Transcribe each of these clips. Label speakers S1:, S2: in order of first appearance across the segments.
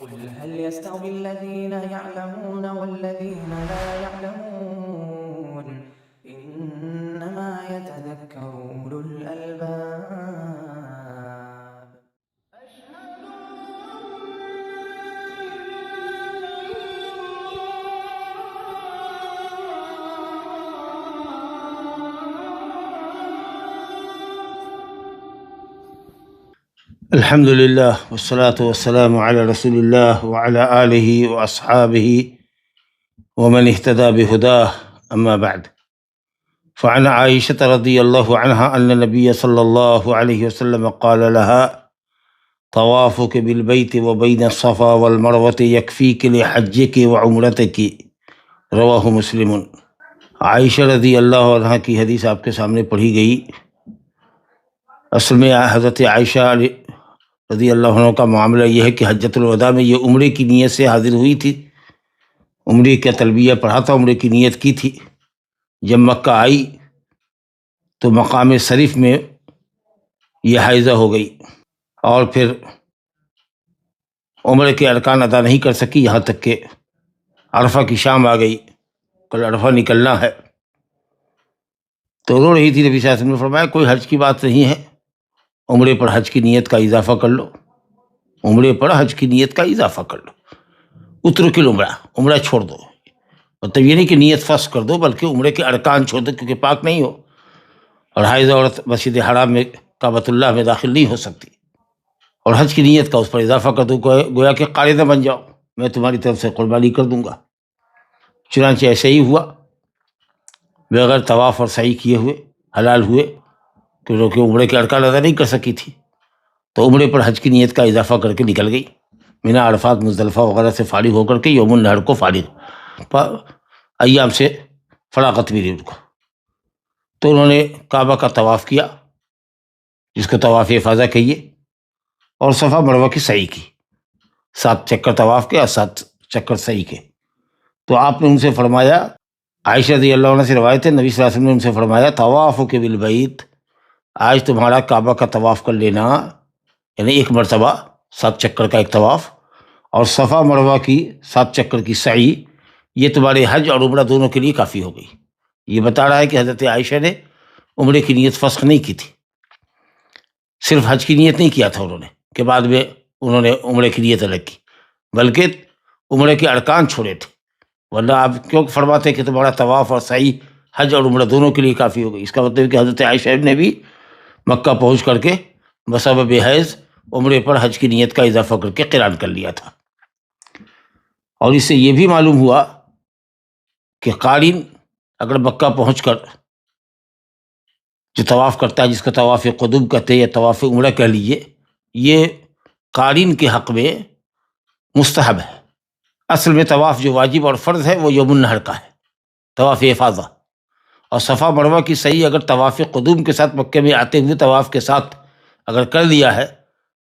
S1: قل هل يستوي الذين يعلمون والذين لا يعلمون إنما يتذكر أولو الألباب.
S2: الحمد لله والصلاة والسلام على رسول الله وعلى آله وأصحابه ومن اهتدى بهداه أما بعد. فعن عائشة رضي الله عنها أن النبي صلى الله عليه وسلم قال لها: طوافك بالبيت وبين الصفا والمروة يكفيك لحجك وعمرتك. رواہ مسلم. عائشہ رضی اللہ عنہ کی حدیث آپ کے سامنے پڑھی گئی. اصل میں حضرت عائشہ رضی اللہ عنہ کا معاملہ یہ ہے کہ حجۃ الوداع میں یہ عمرے کی نیت سے حاضر ہوئی تھی. عمرے کا تلبیہ پڑھا تھا، عمرے کی نیت کی تھی. جب مکہ آئی تو مقام شریف میں یہ حائضہ ہو گئی اور پھر عمرے کے ارکان ادا نہیں کر سکی، یہاں تک کہ عرفہ کی شام آ گئی، کل عرفہ نکلنا ہے. تو رو رہی تھی. نبی صلی اللہ علیہ وسلم نے فرمایا کوئی حج کی بات نہیں ہے، عمرے پر حج کی نیت کا اضافہ کر لو، عمرے پر حج کی نیت کا اضافہ کر لو. اترک عمرہ چھوڑ دو. مطلب یہ نہیں کہ نیت فسخ کر دو، بلکہ عمرے کے ارکان چھوڑ دو، کیونکہ پاک نہیں ہو اور حائضہ عورت مسجد حرام میں کعبۃ اللہ میں داخل نہیں ہو سکتی. اور حج کی نیت کا اس پر اضافہ کر دو، گویا کہ قارن بن جاؤ، میں تمہاری طرف سے قربانی کر دوں گا. چنانچہ ایسے ہی ہوا، بغیر طواف اور سعی کیے ہوئے حلال ہوئے، کیونکہ عمرے کے ارکان ادا نہیں کر سکی تھی. تو عمرے پر حج کی نیت کا اضافہ کر کے نکل گئی. منی، عرفات، مزدلفہ وغیرہ سے فارغ ہو کر کے یوم النحر کو فارغ ایام سے فراغت ملی ان کو. تو انہوں نے کعبہ کا طواف کیا، جس کو طواف افاضہ کہیے، اور صفا مروہ کی سعی کی. 7 چکر طواف کے اور 7 چکر سعی کے. تو آپ نے ان سے فرمایا، عائشہ رضی اللہ عنہ سے روایت ہے، نبی صلی اللہ علیہ وسلم نے ان سے فرمایا: طوافک بالبیت، آج تمہارا کعبہ کا طواف کر لینا، یعنی ایک مرتبہ 7 چکر کا ایک طواف، اور صفا مروہ کی 7 چکر کی سعی، یہ تمہارے حج اور عمرہ دونوں کے لیے کافی ہو گئی. یہ بتا رہا ہے کہ حضرت عائشہ نے عمرے کی نیت فسخ نہیں کی تھی. صرف حج کی نیت نہیں کیا تھا انہوں نے کہ بعد میں انہوں نے عمرے کی نیت الگ کی، بلکہ عمرے کے ارکان چھوڑے تھے. ورنہ آپ کیوں فرماتے کہ تمہارا طواف اور سعی حج اور عمرہ دونوں کے لیے کافی ہو گئی؟ اس کا مطلب کہ حضرت عائشہ نے بھی مکہ پہنچ کر کے بسبب حیض عمرے پر حج کی نیت کا اضافہ کر کے قران کر لیا تھا. اور اس سے یہ بھی معلوم ہوا کہ قارن اگر مکہ پہنچ کر جو طواف کرتا ہے، جس کو طواف قدوم کہتے ہیں یا طواف عمرہ کہہ لیجیے، یہ قارن کے حق میں مستحب ہے. اصل میں طواف جو واجب اور فرض ہے وہ یوم النحر کا ہے، طواف افاضہ. اور صفا مروہ کی سعی اگر طواف قدوم کے ساتھ مکے میں آتے ہوئے طواف کے ساتھ اگر کر لیا ہے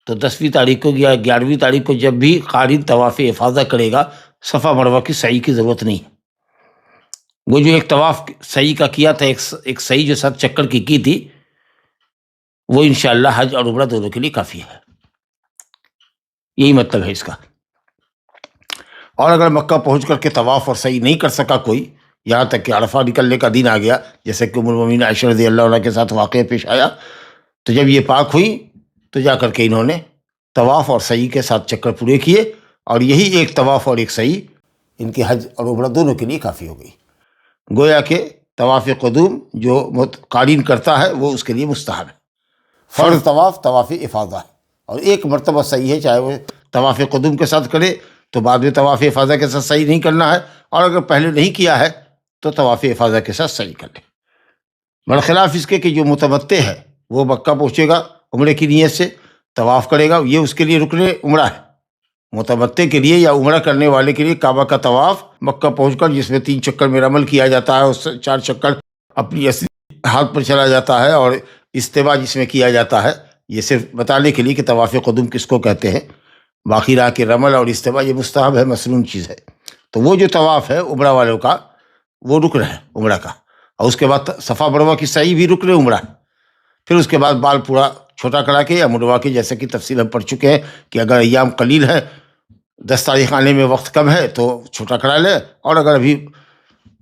S2: تو 10ویں تاریخ کو یا 11ویں تاریخ کو جب بھی قارن طواف افاضہ کرے گا، صفا مروہ کی سعی کی ضرورت نہیں ہے. وہ جو ایک طواف سعی کا کیا تھا، ایک سعی جو 7 چکر کی تھی، وہ انشاءاللہ حج اور عمرہ دونوں کے لیے کافی ہے. یہی مطلب ہے اس کا. اور اگر مکہ پہنچ کر کے طواف اور سعی نہیں کر سکا کوئی، یہاں تک کہ عرفہ نکلنے کا دن آ گیا، جیسے کہ ام المومنین عائشہ رضی اللہ عنہ کے ساتھ واقعہ پیش آیا، تو جب یہ پاک ہوئی تو جا کر کے انہوں نے طواف اور سعی کے 7 چکر پورے کیے، اور یہی ایک طواف اور ایک سعی ان کے حج اور عمرہ دونوں کے لیے کافی ہو گئی. گویا کہ طواف قدوم جو قارن کرتا ہے وہ اس کے لیے مستحب ہے. فرض طواف طواف افاضہ ہے، اور ایک مرتبہ صحیح ہے، چاہے وہ طواف قدوم کے ساتھ کرے تو بعد میں طواف افاضہ کے ساتھ صحیح نہیں کرنا ہے، اور اگر پہلے نہیں کیا ہے تو طواف افاضہ کے ساتھ صحیح کر لے. برخلاف اس کے کہ جو متمتع ہے وہ مکہ پہنچے گا عمرے کی نیت سے، طواف کرے گا، یہ اس کے لیے رکن عمرہ ہے. متمتع کے لیے یا عمرہ کرنے والے کے لیے کعبہ کا طواف مکہ پہنچ کر، جس میں 3 چکر میں رمل کیا جاتا ہے اور 4 چکر اپنی اصلی ہاتھ پر چلا جاتا ہے، اور استوا جس میں کیا جاتا ہے، یہ صرف بتانے کے لیے کہ طواف قدوم کس کو کہتے ہیں. باقی رہا کہ رمل اور استوا یہ مستحب ہے، مسنون چیز ہے. تو وہ جو طواف ہے عمرہ والوں کا وہ رکن ہے عمرہ کا. اور اس کے بعد صفا مروہ کی سعی بھی رکن عمرہ ہے. پھر اس کے بعد بال پورا چھوٹا کرا کے یا منڈوا کے، جیسے کہ تفصیل ہم پڑھ چکے ہیں کہ اگر ایام قلیل ہے 10 تاریخ آنے میں وقت کم ہے تو چھوٹا کرا لے، اور اگر ابھی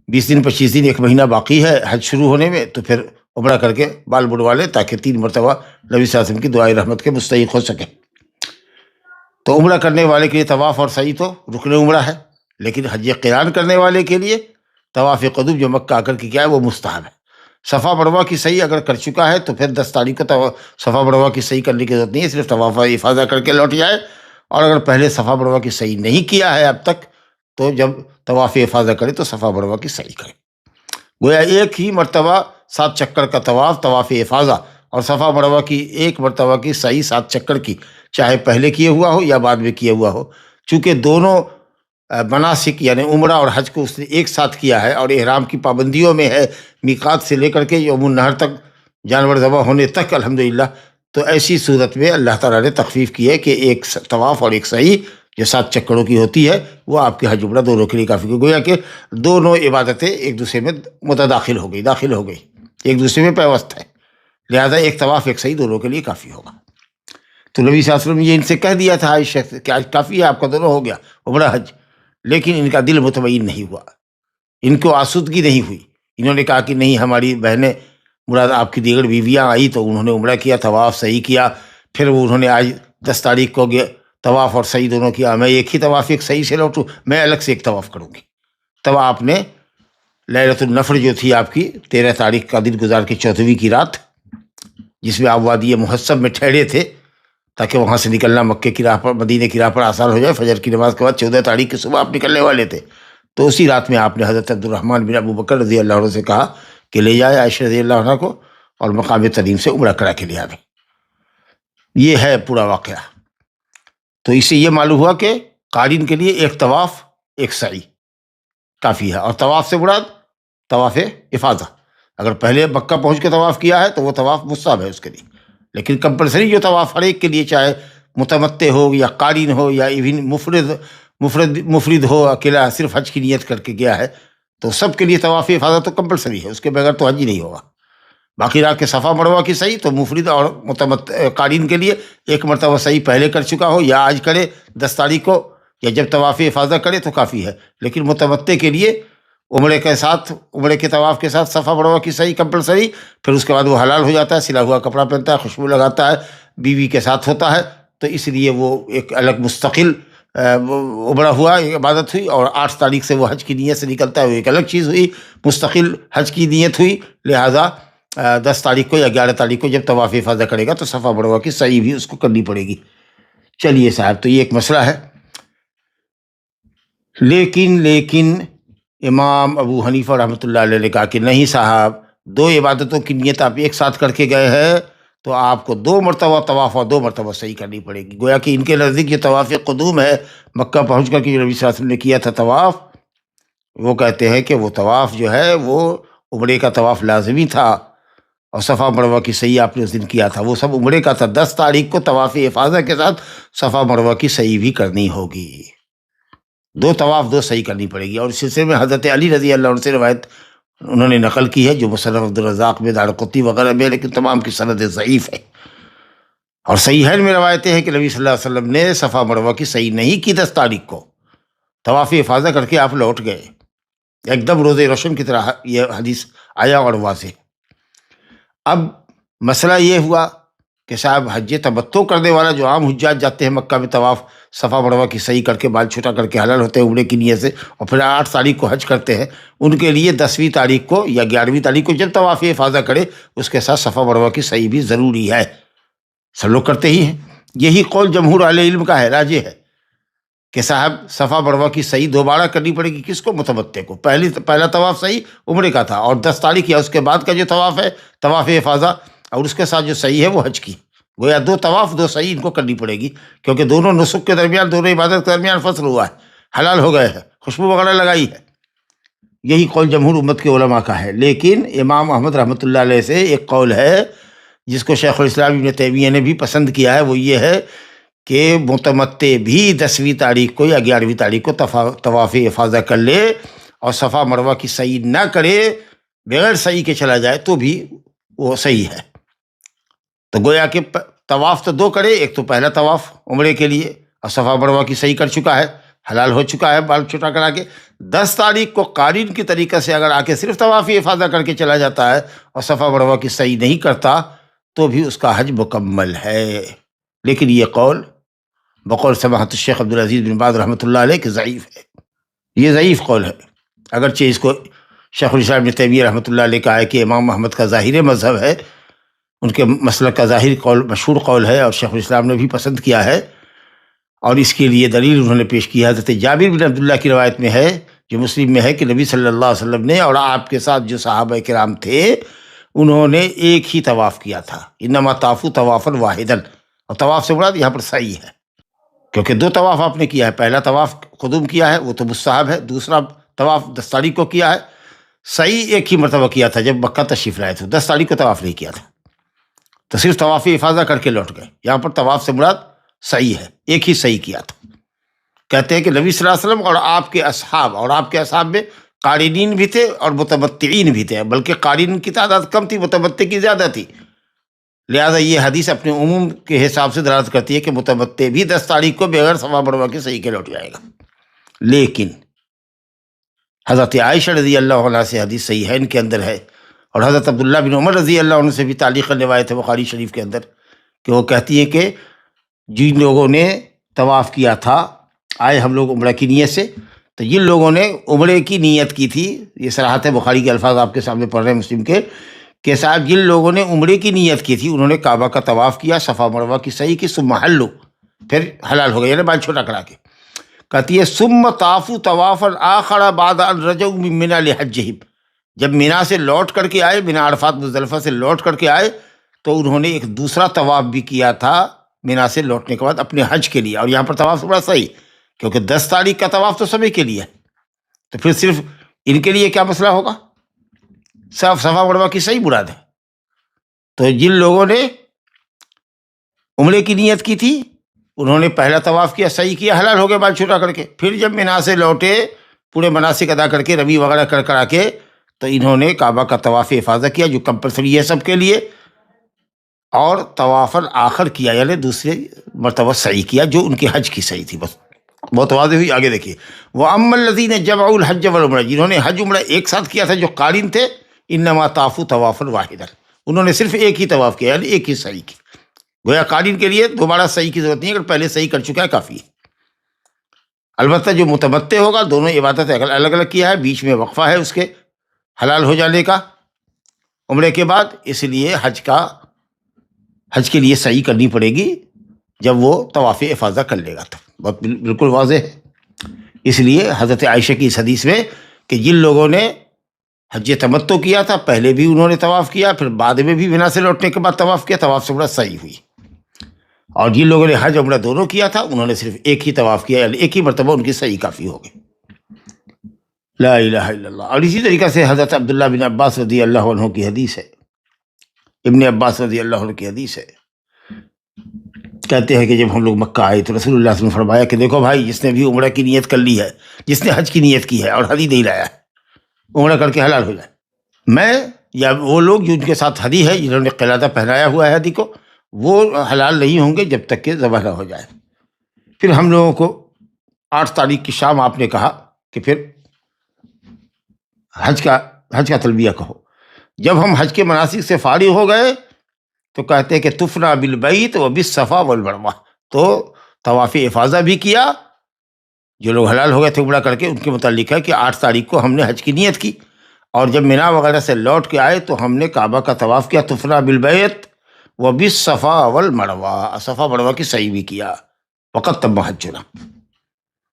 S2: 20 دن 25 دن 1 مہینہ باقی ہے حج شروع ہونے میں تو پھر عمرہ کر کے بال بڑھوا لے، تاکہ 3 مرتبہ نبی صلی اللہ علیہ وسلم کی دعائے رحمت کے مستحق ہو سکے۔ تو عمرہ کرنے والے کے لیے طواف اور سعی تو رکن عمرہ ہے، لیکن حج قران کرنے والے کے لیے طواف قدوم جو مکہ آ کر کے کیا ہے وہ مستحب ہے۔ صفا مروہ کی صحیح اگر کر چکا ہے تو پھر 10 تاریخ کو صفا مروہ کی صحیح کرنے کی ضرورت نہیں ہے، صرف طواف افاضہ کر کے لوٹ جائے۔ اور اگر پہلے صفا مروہ کی صحیح نہیں کیا ہے اب تک، تو جب طواف افاضہ کرے تو صفا مروہ کی صحیح کرے۔ گویا ایک ہی مرتبہ 7 چکر کا طواف، طواف افاضہ، اور صفا مروہ کی 1 مرتبہ کی صحیح 7 چکر کی، چاہے پہلے کیے ہوا ہو یا بعد میں کیے ہوا ہو، چونکہ دونوں مناسک یعنی عمرہ اور حج کو اس نے ایک ساتھ کیا ہے، اور احرام کی پابندیوں میں ہے میقات سے لے کر کے یوم النحر تک، جانور ذبح ہونے تک الحمدللہ۔ تو ایسی صورت میں اللہ تعالیٰ نے تخفیف کی ہے کہ ایک طواف اور ایک سعی جو 7 چکروں کی ہوتی ہے وہ آپ کے حج عمرہ دونوں کے لیے کافی ہے۔ گویا کہ دونوں عبادتیں ایک دوسرے میں داخل ہو گئی، ایک دوسرے میں پیوست ہے، لہذا ایک طواف ایک سعی دونوں کے لیے کافی ہوگا۔ تو نبی صلی اللہ علیہ وسلم یہ ان سے کہہ دیا تھا عائشہ کہ آج کافی ہے آپ کا دونوں ہو گیا عمرہ حج، لیکن ان کا دل مطمئن نہیں ہوا، ان کو آسودگی نہیں ہوئی۔ انہوں نے کہا کہ نہیں، ہماری بہنیں مراد آپ کی دیگر بیویاں آئی تو انہوں نے عمرہ کیا، طواف صحیح کیا، پھر وہ انہوں نے آج 10 تاریخ کو گیا طواف اور صحیح دونوں کیا، میں ایک ہی طواف ایک صحیح سے لوٹوں، میں الگ سے ایک طواف کروں گی۔ تب آپ نے لیلۃ النفر جو تھی آپ کی 13 تاریخ کا دن گزار کے 14ویں کی رات، جس میں آپ وادی محسب میں ٹھہرے تھے تاکہ وہاں سے نکلنا مکے کی راہ پر، مدینے کی راہ پر آسان ہو جائے، فجر کی نماز کے بعد 14 تاریخ کی صبح آپ نکلنے والے تھے، تو اسی رات میں آپ نے حضرت عبدالرحمن بن ابو بکر رضی اللہ عنہ سے کہا کہ لے جائے عائشہ رضی اللہ عنہ کو اور مقام تنعیم سے عمرہ کرا کے لے آئے۔ یہ ہے پورا واقعہ۔ تو اس سے یہ معلوم ہوا کہ قارن کے لیے ایک طواف ایک سعی کافی ہے، اور طواف سے مراد طواف افاضہ، اگر پہلے مکہ پہنچ کے طواف کیا ہے تو وہ طواف مستحب ہے اس کے لیے، لیکن کمپلسری جو طواف ہر ایک کے لیے، چاہے متمتع ہو یا قارن ہو یا ایون مفرد ہو، اکیلا صرف حج کی نیت کر کے گیا ہے، تو سب کے لیے طواف افاضہ تو کمپلسری ہے، اس کے بغیر تو حج ہی نہیں ہوگا۔ باقی رات کے صفا مروہ کی صحیح تو مفرد اور قارن کے لیے ایک مرتبہ صحیح پہلے کر چکا ہو یا آج کرے 10 تاریخ کو، یا جب طواف افاضہ کرے تو کافی ہے، لیکن متمتع کے لیے عمرے کے طواف کے ساتھ صفا مروہ کی صحیح کمپلسری، پھر اس کے بعد وہ حلال ہو جاتا ہے، سلا ہوا کپڑا پہنتا ہے، خوشبو لگاتا ہے، بیوی کے ساتھ ہوتا ہے، تو اس لیے وہ ایک الگ مستقل عمرہ ہوا، عبادت ہوئی، اور 8 تاریخ سے وہ حج کی نیت سے نکلتا ہے، وہ ایک الگ چیز ہوئی، مستقل حج کی نیت ہوئی، لہٰذا 10 تاریخ کو یا 11 تاریخ کو جب طواف افاضہ کرے گا تو صفا مروہ کی صحیح بھی اس کو کرنی پڑے گی۔ چلیے صاحب، تو یہ ایک مسئلہ ہے۔ لیکن امام ابو حنیفہ رحمۃ اللہ علیہ نے کہا کہ نہیں صاحب، 2 عبادتوں کی نیت آپ ایک ساتھ کر کے گئے ہیں تو آپ کو 2 مرتبہ طواف اور 2 مرتبہ صحیح کرنی پڑے گی۔ گویا کہ ان کے نزدیک جو طواف قدوم ہے، مکہ پہنچ کر کے جو نبی صلی اللہ علیہ وسلم نے کیا تھا طواف، وہ کہتے ہیں کہ وہ طواف جو ہے وہ عمرے کا طواف لازمی تھا، اور صفا مروہ کی صحیح آپ نے اس دن کیا تھا، وہ سب عمرے کا تھا۔ 10 تاریخ کو طواف افاضہ کے ساتھ صفا مروہ کی صحیح بھی کرنی ہوگی، 2 طواف 2 صحیح کرنی پڑے گی۔ اور اس سلسلے میں حضرت علی رضی اللہ عنہ سے روایت انہوں نے نقل کی ہے، جو مصنف عبدالرزاق میں، دارقطنی وغیرہ میں، لیکن تمام کی سند ضعیف ہے۔ اور صحیحین میں روایتیں ہیں کہ نبی صلی اللہ علیہ وسلم نے صفا مروہ کی صحیح نہیں کی 10 تاریخ کو، طواف افاضہ کر کے آپ لوٹ گئے، ایک دم روز روشن کی طرح یہ حدیث آیا اور واضح۔ اب مسئلہ یہ ہوا کہ صاحب حج تمتع کرنے والا جو عام حجاج جاتے ہیں مکہ میں طواف صفا مروہ کی صحیح کر کے بال چھوٹا کر کے حلال ہوتے ہیں عمرے کی نیت سے، اور پھر 8 تاریخ کو حج کرتے ہیں، ان کے لیے 10ویں تاریخ کو یا 11ویں تاریخ کو جب طواف افاضہ کرے اس کے ساتھ صفا مروہ کی صحیح بھی ضروری ہے، سب لوگ کرتے ہی ہیں۔ یہی قول جمہور اہل علم کا ہے، راجح ہے کہ صاحب صفا مروہ کی صحیح دوبارہ کرنی پڑے گی، کس کو؟ متمتع کو۔ پہلا طواف صحیح عمرے کا تھا، اور 10 تاریخ یا اس کے بعد کا جو طواف ہے طواف افاضہ، اور اس کے ساتھ جو صحیح ہے وہ حج کی، گویا 2 طواف 2 صحیح ان کو کرنی پڑے گی، کیونکہ دونوں نسک کے درمیان، دونوں عبادت کے درمیان فصل ہوا ہے، حلال ہو گئے ہیں، خوشبو وغیرہ لگائی ہے۔ یہی قول جمہور امت کے علماء کا ہے، لیکن امام احمد رحمۃ اللہ علیہ سے ایک قول ہے جس کو شیخ الاسلام ابن تیمیہ نے بھی پسند کیا ہے، وہ یہ ہے کہ متمتع بھی 10ویں تاریخ کو یا 11ویں تاریخ کو طواف افاضہ کر لے اور صفا مروہ کی صحیح نہ کرے، بغیر صحیح کے چلا جائے تو بھی وہ صحیح ہے۔ تو گویا کہ طواف تو 2 کرے، ایک تو پہلا طواف عمرے کے لیے، اور صفا مروہ کی صحیح کر چکا ہے، حلال ہو چکا ہے بال چھوٹا کرا کے، 10 تاریخ کو قارن کی طریقے سے اگر آ کے صرف طواف افاضہ کر کے چلا جاتا ہے اور صفا مروہ کی صحیح نہیں کرتا تو بھی اس کا حج مکمل ہے۔ لیکن یہ قول بقول سماحت الشیخ عبدالعزیز بن باز رحمۃ اللہ علیہ کہ ضعیف ہے، یہ ضعیف قول ہے، اگرچہ اس کو شیخ الاسلام ابن تیمیہ رحمۃ اللہ علیہ کا ہے کہ امام محمد کا ظاہر مذہب ہے، ان کے مسلک کا ظاہر قول مشہور قول ہے اور شیخ الاسلام نے بھی پسند کیا ہے، اور اس کے لیے دلیل انہوں نے پیش کی ہے۔ حضرت جابر بن عبداللہ کی روایت میں ہے جو مسلم میں ہے کہ نبی صلی اللہ علیہ وسلم نے اور آپ کے ساتھ جو صحابہ کرام تھے انہوں نے ایک ہی طواف کیا تھا، انما طافوا طوافا واحدا، اور طواف سے مراد یہاں پر سعی ہے، کیونکہ 2 طواف آپ نے کیا ہے، پہلا طواف قدوم کیا ہے وہ تو مستحب ہے، دوسرا طواف 10 تاریخ کو کیا ہے، سعی ایک ہی مرتبہ کیا تھا جب مکہ تشریف لائے تھے، 10 تاریخ کو طواف نہیں کیا تھا، تو صرف طواف افاضہ کر کے لوٹ گئے۔ یہاں پر طواف سے مراد صحیح ہے، ایک ہی صحیح کیا تھا۔ کہتے ہیں کہ نبی صلی اللہ علیہ وسلم اور آپ کے اصحاب میں قارنین بھی تھے اور متمتعین بھی تھے، بلکہ قارنین کی تعداد کم تھی، متمتع کی زیادہ تھی، لہذا یہ حدیث اپنے عموم کے حساب سے دلالت کرتی ہے کہ متمتع بھی 10 تاریخ کو بغیر صفا مروہ کے صحیح کے لوٹ جائے گا۔ لیکن حضرت عائشہ رضی اللہ عنہ سے حدیث صحیح ہے ان کے اندر ہے، اور حضرت عبداللہ بن عمر رضی اللہ عنہ سے بھی تعلیقاً روایت ہے بخاری شریف کے اندر کہ وہ کہتی ہے کہ جن لوگوں نے طواف کیا تھا، آئے ہم لوگ عمرہ کی نیت سے، تو جن لوگوں نے عمرے کی نیت کی تھی، یہ صراحت ہے بخاری کے الفاظ آپ کے سامنے پڑھ رہے ہیں مسلم کے، کہ صاحب جن لوگوں نے عمرے کی نیت کی تھی انہوں نے کعبہ کا طواف کیا، صفا مروہ کی صحیح کی، ثم حلوا، پھر حلال ہو گئے، یعنی بال چھوٹا کرا کے۔ کہتی ہے ثم طافوا طوافا آخر بعد ان رجعوا من منی لحجہم، جب مینا سے لوٹ کر کے آئے، مینا عرفات مزدلفہ سے لوٹ کر کے آئے تو انہوں نے ایک دوسرا طواف بھی کیا تھا مینا سے لوٹنے کے بعد اپنے حج کے لیے، اور یہاں پر طواف بڑا صحیح، کیونکہ 10 تاریخ کا طواف تو سبھی کے لیے ہے، تو پھر صرف ان کے لیے کیا مسئلہ ہوگا؟ صرف صفا مروہ کی صحیح مراد ہے۔ تو جن لوگوں نے عمرے کی نیت کی تھی انہوں نے پہلا طواف کیا، صحیح کیا، حلال ہو گئے بال چھوٹا کر کے، پھر جب مینا سے لوٹے پورے مناسک ادا کر کے رمی وغیرہ کر کے تو انہوں نے کعبہ کا طواف افاضہ کیا جو کمپلسری ہے سب کے لیے، اور طواف آخر کیا یعنی دوسرے مرتبہ صحیح کیا جو ان کے حج کی صحیح تھی۔ بس بہت واضح ہوئی، آگے دیکھیے۔ وَأَمَّا الَّذِينَ جَمَعُوا الْحَجَّ وَالْعُمْرَةَ، جنہوں نے حج عمرہ ایک ساتھ کیا تھا جو قارن تھے، انما طافوا طوافا واحدا، انہوں نے صرف ایک ہی طواف کیا یعنی ایک ہی صحیح کی، گویا قارن کے لیے دوبارہ صحیح کی ضرورت نہیں، اگر پہلے صحیح کر چکا ہے کافی ہے۔ البتہ جو متمتع ہوگا دونوں عبادتیں اگر الگ الگ کیا ہے، بیچ میں وقفہ ہے اس کے حلال ہو جانے کا عمرے کے بعد، اس لیے حج کے لیے صحیح کرنی پڑے گی جب وہ طواف افاضہ کر لے گا، تو بہت بالکل واضح ہے۔ اس لیے حضرت عائشہ کی اس حدیث میں کہ جن لوگوں نے حج تمتع کیا تھا پہلے بھی انہوں نے طواف کیا، پھر بعد میں بھی مینا سے لوٹنے کے بعد طواف کیا، طواف سے عمرہ صحیح ہوئی، اور جن لوگوں نے حج عمرہ دونوں کیا تھا انہوں نے صرف ایک ہی طواف کیا یعنی ایک ہی مرتبہ ان کی صحیح کافی ہو گئی۔ لا الہ الا اللہ۔ اور اسی طریقہ سے حضرت عبداللہ بن عباس رضی اللہ عنہ کی حدیث ہے، ابن عباس رضی اللہ عنہ کی حدیث ہے، کہتے ہیں کہ جب ہم لوگ مکہ آئے تو رسول اللہ صلی اللہ علیہ وسلم نے فرمایا کہ دیکھو بھائی، جس نے بھی عمرہ کی نیت کر لی ہے، جس نے حج کی نیت کی ہے اور ہدی نہیں لایا ہے، عمرہ کر کے حلال ہو جائے۔ میں یا وہ لوگ جو ان کے ساتھ ہدی ہے، جنہوں نے قلادہ پہنایا ہوا ہے ہدی کو، وہ حلال نہیں ہوں گے جب تک کہ ذبح نہ ہو جائے۔ پھر ہم لوگوں کو 8 تاریخ کی شام آپ نے کہا کہ پھر حج کا تلبیہ کہو۔ جب ہم حج کے مناسک سے فارغ ہو گئے تو کہتے ہیں کہ طفنا بالبیت و بالصفا والمروہ، تو طواف افاضہ بھی کیا، جو لوگ حلال ہو گئے تھے عمرہ کر کے ان کے متعلق ہے کہ 8 تاریخ کو ہم نے حج کی نیت کی، اور جب مینا وغیرہ سے لوٹ کے آئے تو ہم نے کعبہ کا طواف کیا، طفنا بالبیت و بالصفا والمروہ، صفا مروہ کی صحیح بھی کیا، وقت تم حجنا۔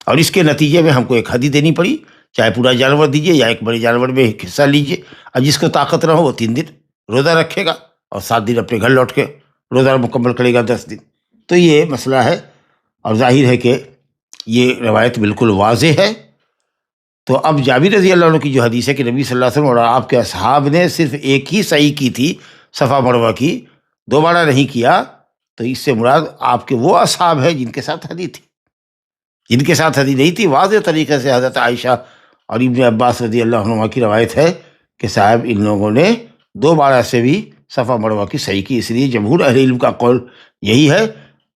S2: اور اس کے نتیجے میں ہم کو ایک ہدی دینی پڑی، چاہے پورا جانور دیجیے یا ایک بڑے جانور میں ایک حصہ لیجیے، اور جس کو طاقت نہ ہو وہ 3 دن روزہ رکھے گا اور 7 دن اپنے گھر لوٹ کے روزہ مکمل کرے گا 10 دن۔ تو یہ مسئلہ ہے، اور ظاہر ہے کہ یہ روایت بالکل واضح ہے۔ تو اب جابر رضی اللہ عنہ کی جو حدیث ہے کہ نبی صلی اللہ علیہ وسلم اور آپ کے اصحاب نے صرف ایک ہی صحیح کی تھی صفا مروہ کی، دوبارہ نہیں کیا، تو اس سے مراد آپ کے وہ اصحاب ہیں جن کے ساتھ حدیث تھی، جن کے ساتھ حدیث نہیں تھی۔ واضح طریقے سے حضرت عائشہ اور ابن عباس رضی اللہ عنہ کی روایت ہے کہ صاحب ان لوگوں نے دوبارہ سے بھی صفا مروہ کی صحیح کی۔ اس لیے جمہور اہل علم کا قول یہی ہے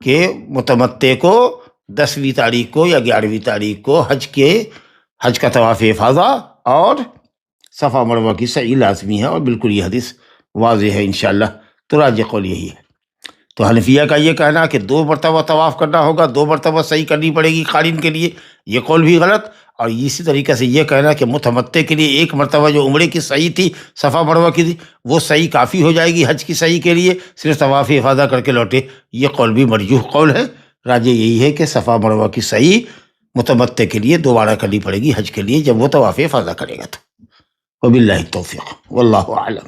S2: کہ متمتع کو 10ویں تاریخ کو یا 11ویں تاریخ کو حج کا طواف افاضہ اور صفا مروہ کی سعی لازمی ہے، اور بالکل یہ حدیث واضح ہے انشاءاللہ۔ تو راجح قول یہی ہے۔ تو حنفیہ کا یہ کہنا کہ 2 مرتبہ طواف کرنا ہوگا، 2 مرتبہ سعی کرنی پڑے گی قارن کے لیے، یہ قول بھی غلط۔ اور اسی طریقے سے یہ کہنا کہ متمتع کے لیے 1 مرتبہ جو عمرے کی سعی تھی، صفا مروہ کی تھی، وہ سعی کافی ہو جائے گی حج کی سعی کے لیے، صرف طواف افاضہ کر کے لوٹے، یہ قول بھی مرجوح قول ہے۔ راجح یہی ہے کہ صفا مروہ کی سعی متمتع کے لیے دوبارہ کرنی پڑے گی حج کے لیے جب وہ طواف افاضہ کرے گا تو۔ وباللہ التوفیق واللہ اعلم۔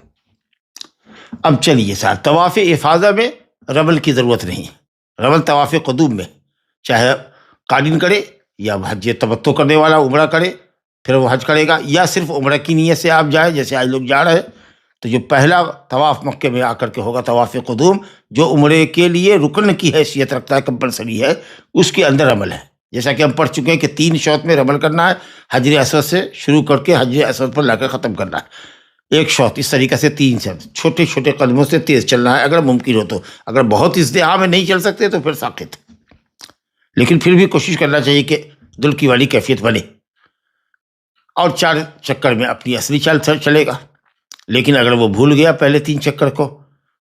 S2: اب چلیے صاحب، طواف افاضہ میں رمل کی ضرورت نہیں ہے۔ رمل طواف قدوم میں چاہے قارن کرے یا حج تمتع کرنے والا عمرہ کرے پھر وہ حج کرے گا، یا صرف عمرہ کی نیت سے آپ جائیں جیسے آج لوگ جا رہے ہیں، تو جو پہلا طواف مکے میں آ کر کے ہوگا طواف قدوم، جو عمرے کے لیے رکن کی حیثیت رکھتا ہے، کمپلسری ہے، اس کے اندر رمل ہے۔ جیسا کہ ہم پڑھ چکے ہیں کہ 3 شوط میں رمل کرنا ہے، حجر اسود سے شروع کر کے حجر اسود پر لا کر ختم کرنا ہے 1 شوط، اس طریقے سے 3 شوط، چھوٹے چھوٹے قدموں سے تیز چلنا ہے اگر ممکن ہو تو۔ اگر بہت ازدحام میں نہیں چل سکتے تو پھر ساقط، لیکن پھر بھی کوشش کرنا چاہیے کہ دل کی والی کیفیت بنے، اور 4 چکر میں اپنی اصلی چال چلے گا۔ لیکن اگر وہ بھول گیا پہلے 3 چکر کو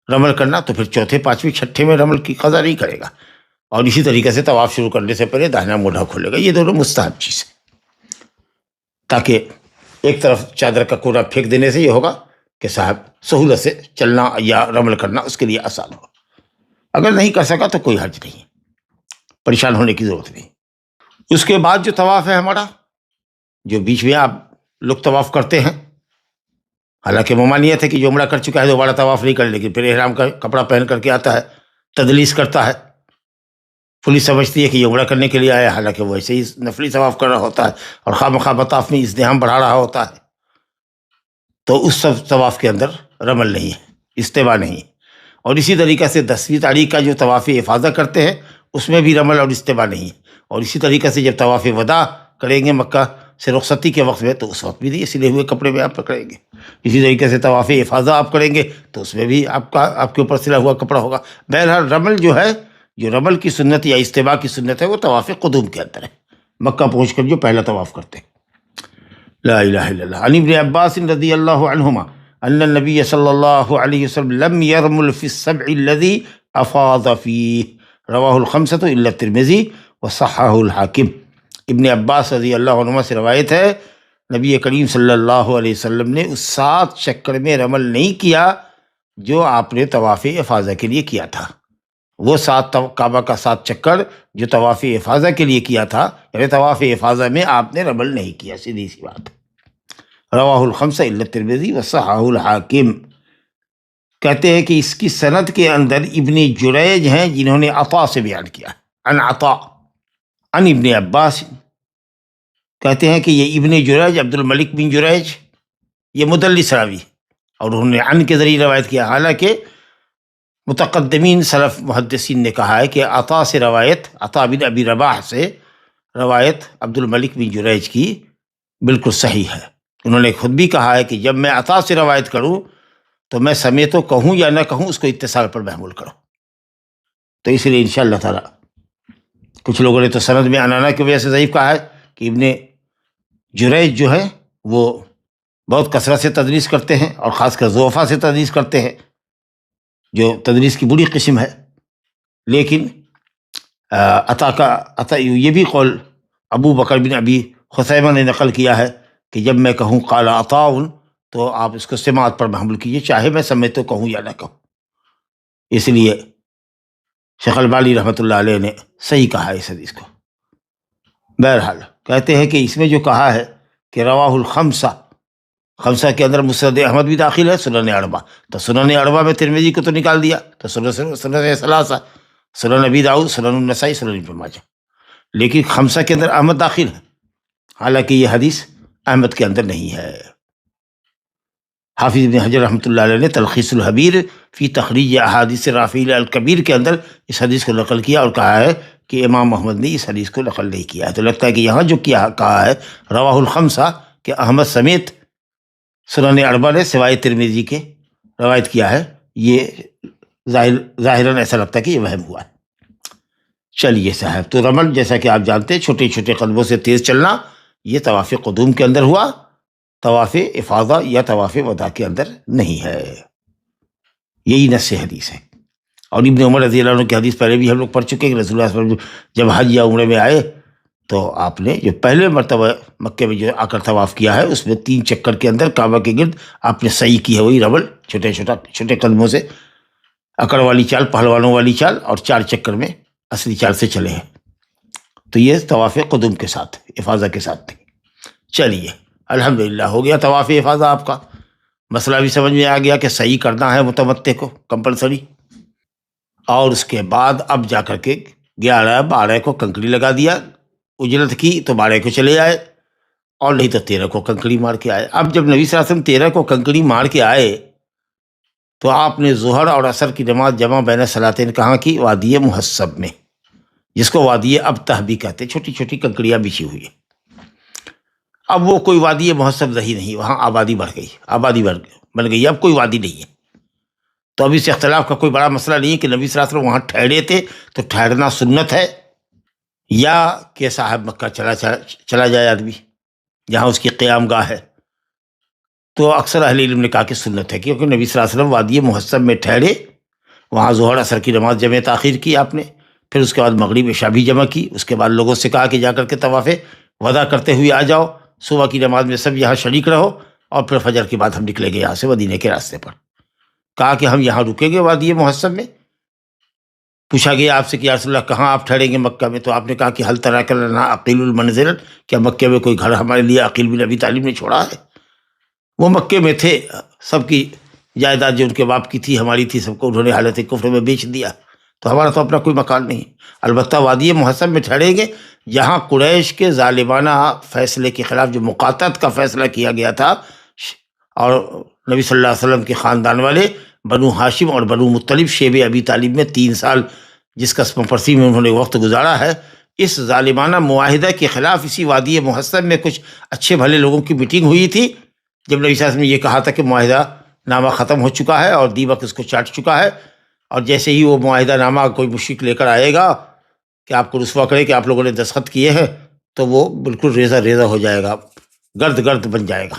S2: رمل کرنا تو پھر چوتھے، 5ویں، 6ٹھے میں رمل کی قضا نہیں کرے گا، اور اسی طریقے سے طواف شروع کرنے سے پہلے داہنا موڑھا کھولے گا۔ یہ دونوں مستحب چیز ہے، تاکہ ایک طرف چادر کا کونا پھینک دینے سے یہ ہوگا کہ صاحب سہولت سے چلنا یا رمل کرنا اس کے لیے آسان ہو۔ اگر نہیں کر سکا تو کوئی حرج نہیں، پریشان ہونے کی ضرورت نہیں۔ اس کے بعد جو طواف ہے ہمارا، جو بیچ میں آپ لوگ طواف کرتے ہیں، حالانکہ ممانعت ہے کہ جو عمرہ کر چکا ہے دوبارہ طواف نہیں کرے، لیکن پھر احرام کا کپڑا پہن کر کے آتا ہے، تدلیس کرتا ہے، پولیس سمجھتی ہے کہ یہ عمرہ کرنے کے لیے آیا، حالانکہ وہ ایسے ہی نفلی طواف کر رہا ہوتا ہے اور خواہ مخواہ مطاف میں ازدحام بڑھا رہا ہوتا ہے، تو اس سب طواف کے اندر رمل نہیں ہے، استوا نہیں۔ اور اسی طریقے سے 10ویں تاریخ کا جو طواف افاضہ کرتے ہیں اس میں بھی رمل اور استوا نہیں ہے۔ اور اسی طریقے سے جب طواف وداع کریں گے مکہ سے رخصتی کے وقت میں تو اس وقت بھی نہیں سلے ہوئے کپڑے میں آپ پکڑیں گے۔ اسی طریقے سے طواف افاضہ آپ کریں گے تو اس میں بھی آپ کے اوپر سلا ہوا کپڑا ہوگا۔ بہرحال رمل جو ہے، جو رمل کی سنت یا استوا کی سنت ہے، وہ طواف قدوم کے اندر ہے، مکہ پہنچ کر جو پہلا طواف کرتے ہیں۔ لا الہ الا اللہ۔ عن ابن عباس رضی اللہ عنہما ان النبی صلی اللہ علیہ وسلم لم يرمل في السبع الذي افاض فيه، رواہ الخمسۃ الا الترمذی وصححہ الحاکم۔ ابن عباس رضی اللہ عنہما سے روایت ہے، نبی کریم صلی اللہ علیہ وسلم نے اس 7 چکر میں رمل نہیں کیا جو آپ نے طواف افاضہ کے لیے کیا تھا۔ وہ 7 کعبہ کا 7 چکر جو طواف افاضہ کے لیے کیا تھا، یعنی طواف افاضہ میں آپ نے رمل نہیں کیا، سیدھی سی بات۔ رواہ الخمسہ الا الترمذی وصححہ الحاکم۔ کہتے ہیں کہ اس کی سند کے اندر ابن جریج ہیں جنہوں نے عطا سے بیان کیا، عن عطا عن ابن عباس۔ کہتے ہیں کہ یہ ابن جریج، عبد الملک بن جریج، یہ مدلس راوی، اور انہوں نے عن کے ذریعے روایت کیا، حالانکہ متقدمین سلف محدثین نے کہا ہے کہ عطا سے روایت، عطا بن ابی رباح سے روایت عبد الملک بن جریج کی بالکل صحیح ہے۔ انہوں نے خود بھی کہا ہے کہ جب میں عطا سے روایت کروں تو میں سمیتو کہوں یا نہ کہوں، اس کو اتصال پر محمول کروں۔ تو اس لیے انشاءاللہ تعالی کچھ لوگوں نے تو سند میں عنعنہ کی وجہ سے ضعیف کہا ہے کہ ابن جریج جو ہے وہ بہت کثرت سے تدریس کرتے ہیں، اور خاص کر ضعفاء سے تدریس کرتے ہیں، جو تدریس کی بری قسم ہے۔ لیکن عطا یہ بھی قول ابو بکر بن ابی خثیمہ نے نقل کیا ہے کہ جب میں کہوں قال عطاء تو آپ اس کو سماعت پر محمول کیجئے، چاہے میں سمیت تو کہوں یا نہ کہوں۔ اس لیے شیخ البانی رحمۃ اللہ علیہ نے صحیح کہا ہے اس حدیث کو۔ بہرحال کہتے ہیں کہ اس میں جو کہا ہے کہ رواہ الخمسہ، خمسہ کے اندر مسند احمد بھی داخل ہے، سنن اربعہ، تو سنن اربعہ میں ترمذی کو تو نکال دیا، تو سنن ثلاثہ، سنن ابی داؤد، سنن النسائی، سنن ابن ماجہ، لیکن خمسہ کے اندر احمد داخل ہے، حالانکہ یہ حدیث احمد کے اندر نہیں ہے۔ حافظ ابن حجر رحمۃ اللہ علیہ نے تلخیص الحبیر فی تخریج احادیث رافعی الکبیر کے اندر اس حدیث کو نقل کیا اور کہا ہے کہ امام محمد نے اس حدیث کو نقل نہیں کیا ہے۔ تو لگتا ہے کہ یہاں جو کہا ہے رواہ الخمسہ کہ احمد سمیت سنن اربعہ نے سوائے ترمذی کے روایت کیا ہے، یہ ظاہراً ایسا لگتا ہے کہ یہ وہم ہوا ہے۔ چلیے صاحب، تو رمل جیسا کہ آپ جانتے ہیں چھوٹے چھوٹے قدموں سے تیز چلنا، یہ طواف قدوم کے اندر ہوا، طواف افاضہ یا طواف وداع کے اندر نہیں ہے. یہی نص حدیث ہے. اور ابن عمر رضی اللہ عنہ کی حدیث پہلے بھی ہم لوگ پڑھ چکے ہیں کہ رسول اللہ صلی اللہ علیہ وسلم جب حج یا عمرے میں آئے تو آپ نے جو پہلے مرتبہ مکے میں جو آ کر طواف کیا ہے اس میں 3 چکر کے اندر کعبہ کے گرد آپ نے سعی کی ہے، وہی رمل چھوٹے قدموں سے، اکڑ والی چال، پہلوانوں والی چال، اور 4 چکر میں اصلی چال سے چلے ہیں. تو یہ طواف قدوم کے ساتھ افاضہ کے ساتھ تھی. چلیے الحمدللہ ہو گیا طواف افاضہ آپ کا. مسئلہ بھی سمجھ میں آ گیا کہ صحیح کرنا ہے متمتع کو کمپلسری. اور اس کے بعد اب جا کر کے 11-12 کو کنکڑی لگا دیا، اجرت کی تو 12 کو چلے آئے، اور نہیں تو 13 کو کنکڑی مار کے آئے. اب جب نبی صلی اللہ علیہ وسلم 13 کو کنکڑی مار کے آئے تو آپ نے ظہر اور عصر کی نماز جمع بین صلاتین کہاں کی؟ وادی محسب میں، جس کو وادی ابتح بھی کہتے، چھوٹی چھوٹی کنکڑیاں بچھی ہوئی ہیں. اب وہ کوئی وادی محسب رہی نہیں، وہاں آبادی بن گئی، اب کوئی وادی نہیں ہے. تو اب اس اختلاف کا کوئی بڑا مسئلہ نہیں ہے کہ نبی صلی اللہ علیہ وسلم وہاں ٹھہرے تھے تو ٹھہرنا سنت ہے، یا کہ صاحب مکہ چلا جائے آدمی جہاں اس کی قیام گاہ ہے. تو اکثر اہل علم نے کہا کہ سنت ہے، کیونکہ نبی صلی اللہ علیہ وسلم وادی محسب میں ٹھہرے، وہاں ظہر عصر کی نماز جمع تاخیر کی آپ نے، پھر اس کے بعد مغرب عشاء بھی جمع کی. اس کے بعد لوگوں سے کہا کہ جا کر کے طواف وداع کرتے ہوئے آ جاؤ، صبح کی نماز میں سب یہاں شریک رہو، اور پھر فجر کے بعد ہم نکلیں گے یہاں سے مدینے کے راستے پر. کہا کہ ہم یہاں رکیں گے وادی محسب میں. پوچھا گیا آپ سے کہ یا رسول اللہ کہاں آپ ٹھہریں گے؟ مکہ میں. تو آپ نے کہا کہ حل تراک لنا عقیل المنزل، کیا مکے میں کوئی گھر ہمارے لیے عقیل بن ابی طالب نے چھوڑا ہے؟ وہ مکے میں تھے، سب کی جائیداد جو ان کے باپ کی تھی ہماری تھی، سب کو انہوں نے حالت کفر میں بیچ دیا، تو ہمارا تو اپنا کوئی مکان نہیں. البتہ وادی محسب میں ٹھہریں گے جہاں قریش کے ظالمانہ فیصلے کے خلاف جو مقاطعت کا فیصلہ کیا گیا تھا، اور نبی صلی اللہ علیہ وسلم کے خاندان والے بنو ہاشم اور بنو مطلب شیب ابی طالب میں 3 سال جس قسم پرسی میں انہوں نے وقت گزارا ہے، اس ظالمانہ معاہدہ کے خلاف اسی وادی محسب میں کچھ اچھے بھلے لوگوں کی میٹنگ ہوئی تھی. جب نبی صلی اللہ علیہ وسلم نے یہ کہا تھا کہ معاہدہ نامہ ختم ہو چکا ہے اور دیبک اس کو چاٹ چکا ہے، اور جیسے ہی وہ معاہدہ نامہ کوئی مشرک لے کر آئے گا کہ آپ کو رسوا کرے کہ آپ لوگوں نے دستخط کیے ہیں، تو وہ بالکل ریزہ ہو جائے گا، گرد بن جائے گا.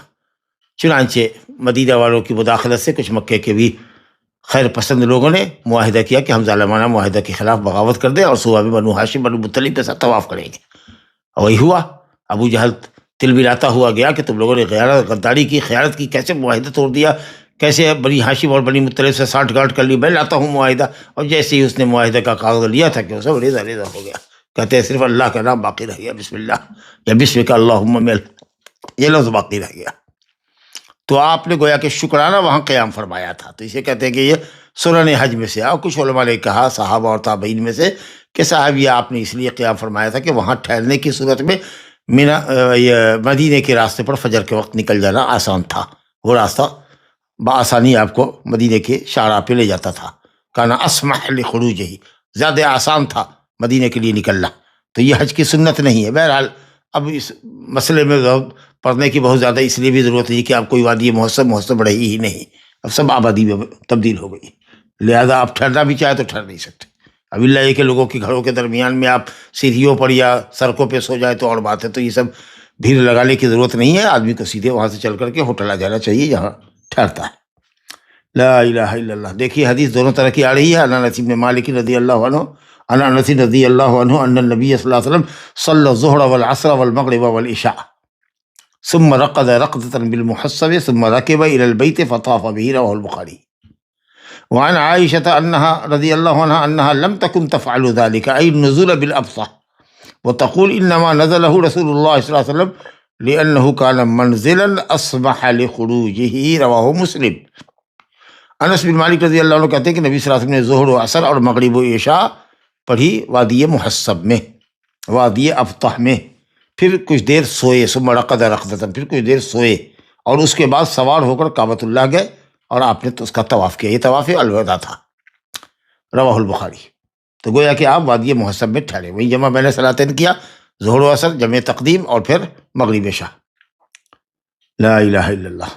S2: چنانچہ مدینہ والوں کی مداخلت سے کچھ مکے کے بھی خیر پسند لوگوں نے معاہدہ کیا کہ ہم ظالمانہ معاہدہ کے خلاف بغاوت کر دیں اور صبح میں بنو ہاشم بنو مطلب کے ساتھ طواف کریں گے. اور وہی ہوا. ابو جہل تل ملاتا ہوا گیا کہ تم لوگوں نے غداری کی، خیانت کی، کیسے معاہدہ توڑ دیا، کیسے بنی ہاشم اور بنی مطلب سے سانٹھ گانٹھ کر لی، میں لاتا ہوں معاہدہ. اور جیسے ہی اس نے معاہدہ کا کاغذ لیا تھا کہ وہ سب ریزہ ہو گیا. کہتے ہیں صرف اللہ کا نام باقی رہ گیا، بسم اللہ یا بسم کا اللہم مل، یہ لفظ باقی رہ گیا. تو آپ نے گویا کہ شکرانہ وہاں قیام فرمایا تھا. تو اسے کہتے ہیں کہ یہ سنن حج میں سے. اور کچھ علماء نے کہا صحابہ اور تابعین میں سے کہ صاحب یہ آپ نے اس لیے قیام فرمایا تھا کہ وہاں ٹھہرنے کی صورت میں مدینے کے راستے پر فجر کے وقت نکل جانا آسان تھا. وہ راستہ بآسانی آپ کو مدینے کے شاہراہ پہ لے جاتا تھا. کانا اسمح لخروجہ، زیادہ آسان تھا مدینے کے لیے نکلنا. تو یہ حج کی سنت نہیں ہے. بہرحال اب اس مسئلے میں پڑھنے کی بہت زیادہ اس لیے بھی ضرورت نہیں کہ آپ کوئی وادی محسب رہی ہی نہیں، اب سب آبادی میں تبدیل ہو گئی، لہذا آپ ٹھہرنا بھی چاہے تو ٹھہر نہیں سکتے. اب اللہ یہ کہ لوگوں کے گھروں کے درمیان میں آپ سیڑھیوں پر یا سڑکوں پہ سو جائے تو اور بات ہے. تو یہ سب بھیڑ لگانے کی ضرورت نہیں ہے. آدمی کو سیدھے وہاں سے چل کر کے ہوٹل آ جانا چاہیے جہاں ٹھہرتا ہے. لا الہ الا اللہ. دیکھیے حدیث دونوں طرح کی آ رہی ہے. انس بن مالک رضی اللہ عنہ انس رضی اللہ عنہ ان النبی صلی اللہ علیہ وسلم صلی الظہر والعصر والمغرب والعشاء ثم رقد رقدة بالمحصب ثم ركب إلى البيت فطاف به، رواه البخاري. وعن عائشة أنها رضي الله عنها أنها لم تكن تفعل ذلك، أي النزول بالأبطح، وتقول إنما نزله رسول الله صلى الله عليه وسلم لأنه كان منزلا أصبح لخروجه، رواه مسلم. انس بن مالک رضی اللہ عنہ کہتے ہیں کہ نبی صلی اللہ علیہ وسلم نے ظہر و عصر اور مغرب و عشاء پڑھی وادی محسب میں، وادی ابطح میں، پھر کچھ دیر سوئے، ثم رقد رقدۃ، پھر کچھ دیر سوئے، اور اس کے بعد سوار ہو کر کعبۃ اللہ گئے اور آپ نے تو اس کا طواف کیا. یہ طواف الوداع تھا، رواہ البخاری. تو گویا کہ آپ وادی محسب میں ٹھہرے، وہی جمع بین صلاتین کیا، ظہر و عصر جمع تقدیم، اور پھر مغرب عشاء. لا الہ الا اللہ.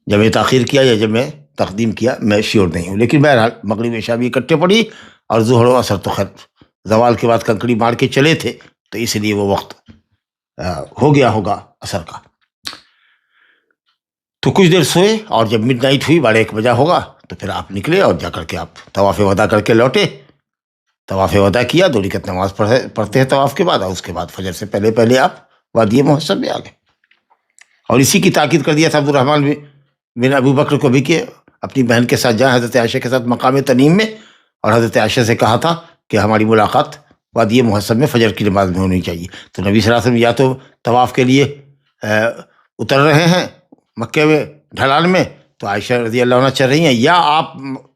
S2: جمع تاخیر کیا یا جمع تقدیم کیا میں شیور نہیں ہوں، لیکن بہرحال مغرب عشاء بھی اکٹھے پڑھی، اور ظہر و عصر تو خیر زوال کے بعد کنکڑی مار کے چلے تھے، تو اس لیے وہ وقت ہو گیا ہوگا عصر کا۔ تو کچھ دیر سوئے، اور جب مڈ نائٹ ہوئی 12-1 بجا ہوگا، تو پھر آپ نکلے اور جا کر کے آپ طواف وداع کر کے لوٹے۔ طواف وداع کیا، 2 رکعت نماز پڑھتے ہیں طواف کے بعد، اور اس کے بعد فجر سے پہلے آپ وادی محسب میں آ گئے۔ اور اسی کی تاکید کر دیا تھا عبد الرحمن بن ابو بکر کو بھی کہ اپنی بہن کے ساتھ جائیں حضرت عائشہ کے ساتھ مقام تنیم میں، اور حضرت عائشہ سے کہا تھا کہ ہماری ملاقات وادی محسب میں فجر کی نماز میں ہونی چاہیے۔ تو نبی صلی اللہ علیہ وسلم یا تو طواف کے لیے اتر رہے ہیں مکے میں ڈھلان میں، تو عائشہ رضی اللہ عنہ چل رہی ہیں، یا آپ